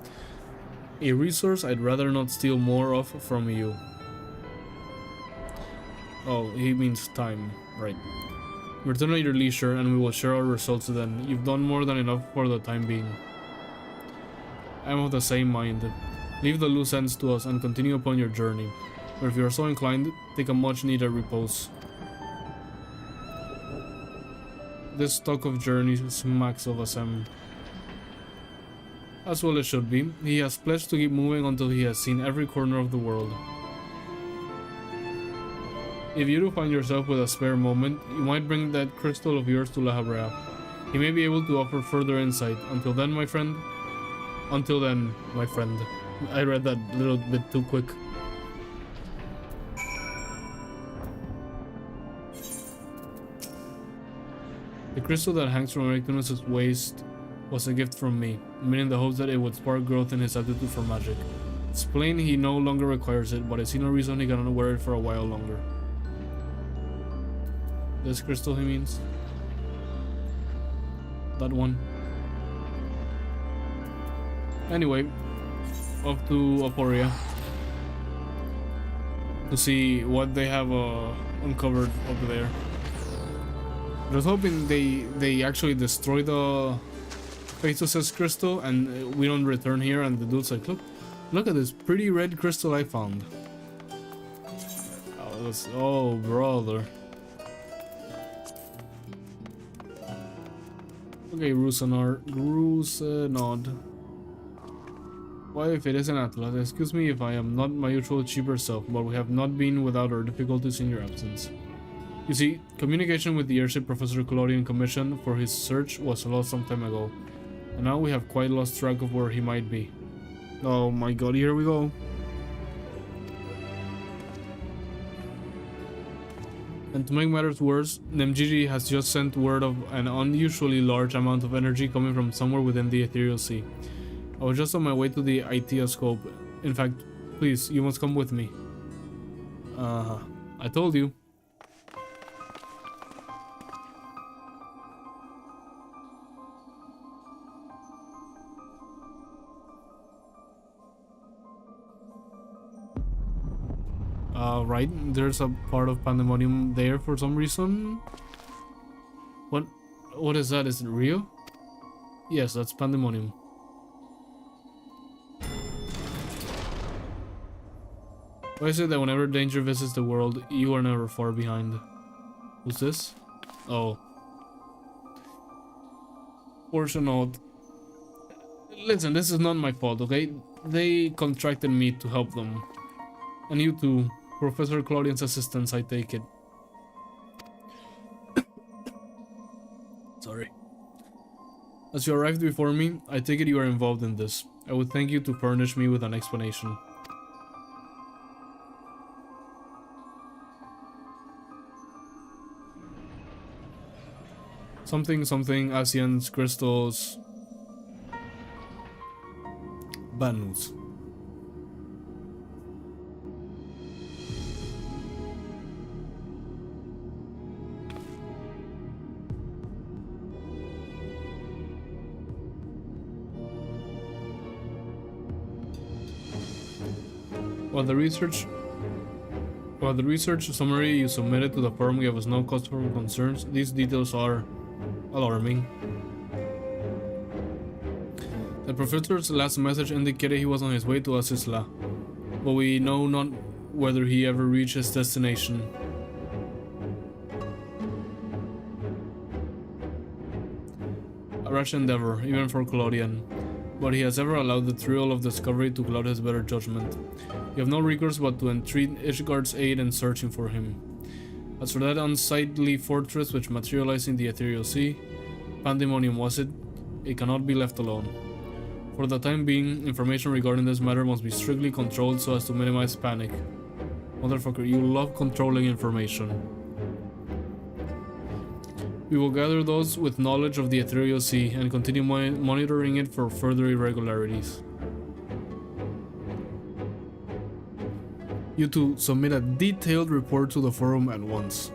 A resource I'd rather not steal more of from you. Oh, he means time. Right. Return at your leisure and we will share our results then. You've done more than enough for the time being. I am of the same mind. Leave the loose ends to us and continue upon your journey. Or if you are so inclined, take a much needed repose. This talk of journeys smacks of Assem. As well it should be. He has pledged to keep moving until he has seen every corner of the world. If you do find yourself with a spare moment, you might bring that crystal of yours to La Habrea. He may be able to offer further insight. Until then, my friend. Until then, my friend. I read that a little bit too quick. The crystal that hangs from Erictonus' waist was a gift from me, made in the hopes that it would spark growth in his aptitude for magic. It's plain he no longer requires it, but I see no reason he cannot wear it for a while longer. This crystal, he means? That one? Anyway, off to Aporia. to see what they have uncovered over there. I was hoping they actually destroy the Abyssos crystal and we don't return here, and the dude's like, look at this pretty red crystal I found. Oh brother. Okay, Rusenod. Why, if it isn't Atlas, excuse me if I am not my usual cheaper self, but we have not been without our difficulties in your absence. You see, communication with the airship Professor Claudian commissioned for his search was lost some time ago, and now we have quite lost track of where he might be. Oh my god, here we go. And to make matters worse, Nemgiri has just sent word of an unusually large amount of energy coming from somewhere within the ethereal sea. I was just on my way to the Itioscope. In fact, please, you must come with me. I told you. Right, there's a part of Pandæmonium there for some reason. What is that? Is it Rio? Yes, that's Pandæmonium. Why is it that whenever danger visits the world, you are never far behind? Who's this? Oh. Fortunate. Listen, this is not my fault, okay? They contracted me to help them. And you too. Professor Claudian's assistants, I take it. Sorry. As you arrived before me, I take it you are involved in this. I would thank you to furnish me with an explanation. Something, Asians, crystals. Bad news. While the research summary you submitted to the forum gave us no cause for concerns, these details are alarming. The professor's last message indicated he was on his way to Asisla, but we know not whether he ever reached his destination. A rash endeavor, even for Claudian, but he has ever allowed the thrill of discovery to cloud his better judgment. You have no recourse but to entreat Ishgard's aid in searching for him. As for that unsightly fortress which materialized in the ethereal sea, Pandæmonium was it? It cannot be left alone. For the time being, information regarding this matter must be strictly controlled so as to minimize panic. Motherfucker, you love controlling information. We will gather those with knowledge of the ethereal sea and continue monitoring it for further irregularities. You two submit a detailed report to the forum at once.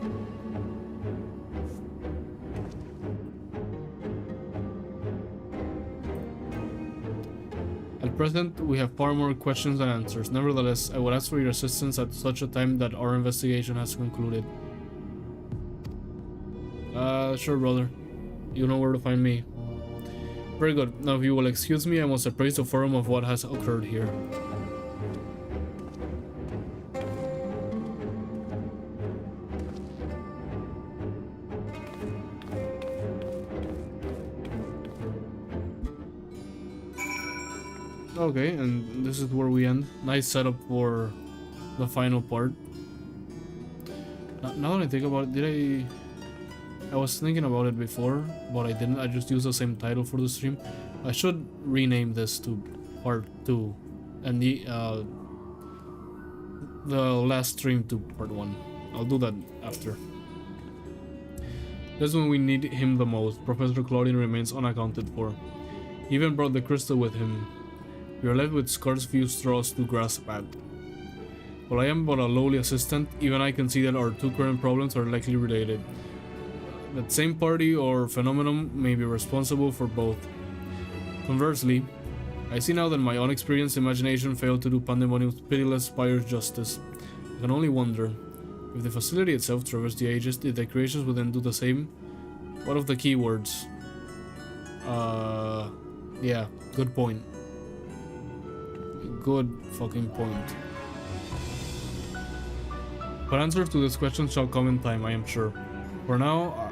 At present, we have far more questions than answers. Nevertheless, I would ask for your assistance at such a time that our investigation has concluded. Sure, brother. You know where to find me. Very good. Now, if you will excuse me, I must appraise the forum of what has occurred here. Okay, and this is where we end. Nice setup for the final part. Now that I think about it, I was thinking about it before, but I didn't. I just used the same title for the stream. I should rename this to Part 2, and the last stream to Part 1. I'll do that after. That's when we need him the most. Professor Claudian remains unaccounted for. He even brought the crystal with him. We are left with scarce few straws to grasp at. While I am but a lowly assistant, even I can see that our two current problems are likely related. That same party or phenomenon may be responsible for both. Conversely, I see now that my unexperienced imagination failed to do Pandæmonium's pitiless spires justice. can only wonder if the facility itself traversed the ages, did the creations would then do the same? What of the keywords? Yeah, good point. Good fucking point. But answers to this question shall come in time, I am sure. For now,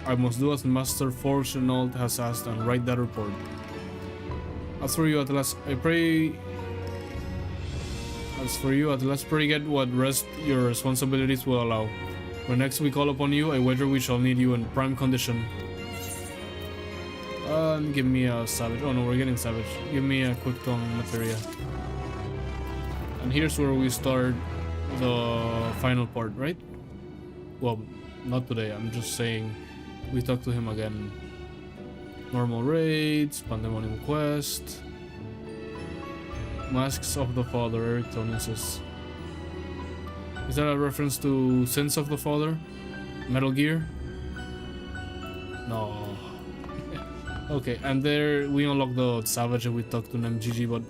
I must do as Master Fortunault has asked and write that report. As for you, Atlas, pray get what rest your responsibilities will allow. When next we call upon you, I wager we shall need you in prime condition. Give me a savage. Oh no, we're getting savage. Give me a quick tongue materia. And here's where we start the final part, right? Well, not today. I'm just saying we talk to him again. Normal raids, Pandæmonium quest, Masks of the Father. Eric Tonian says. Is that a reference to Sins of the Father? Metal Gear? No. Okay, and there we unlock the Savage and we talk to NemGG, but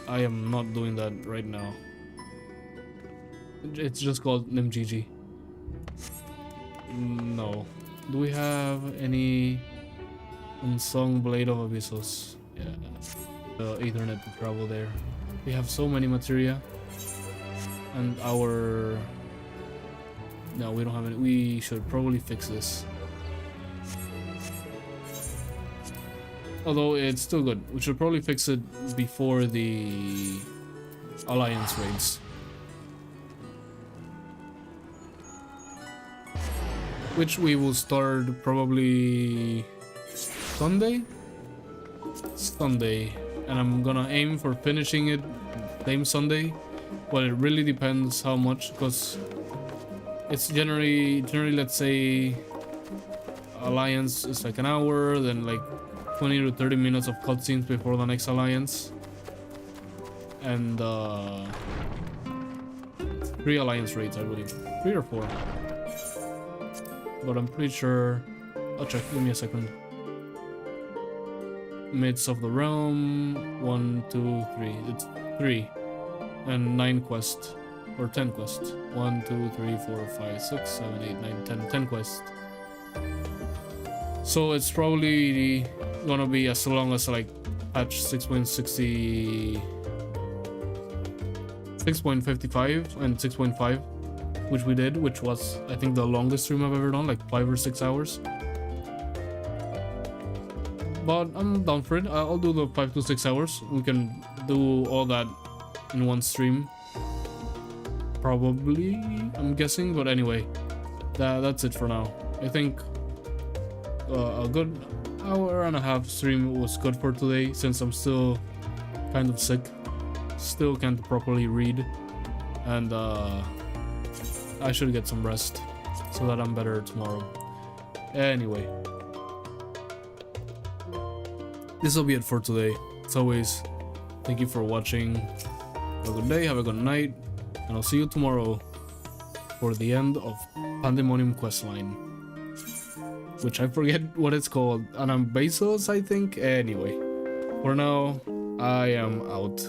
I am not doing that right now. It's just called NemGG. No. Do we have any unsung Blade of Abyssos? Yeah. The Ethernet to travel there. We have so many materia. And our... No, we don't have any. We should probably fix this. Although it's still good. We should probably fix it before the Alliance raids. Which we will start probably Sunday? Sunday. And I'm gonna aim for finishing it same Sunday. But it really depends how much, because it's generally let's say Alliance is like an hour, then like 20 to 30 minutes of cutscenes before the next Alliance. And 3 Alliance raids, I believe. 3 or 4. But I'm pretty sure... I'll check, give me a second. Midst of the Realm, 1, 2, 3. It's 3. And 9 quests. Or 10 quests. 1, 2, 3, 4, 5, 6, 7, 8, 9, 10. 10 quests. So it's probably gonna be as long as like patch 6.60... 6.55 and 6.5. Which we did, which was, I think, the longest stream I've ever done, like 5 or 6 hours. But I'm down for it. I'll do the 5 to 6 hours. We can do all that in one stream. Probably, I'm guessing. But anyway, that's it for now. I think a good hour and a half stream was good for today, since I'm still kind of sick. Still can't properly read. And, I should get some rest so that I'm better tomorrow. Anyway, this will be it for today. As always, thank you for watching. Have a good day, have a good night, and I'll see you tomorrow for the end of Pandæmonium questline, which I forget what it's called. Abyssos, I think. Anyway, for now, I am out.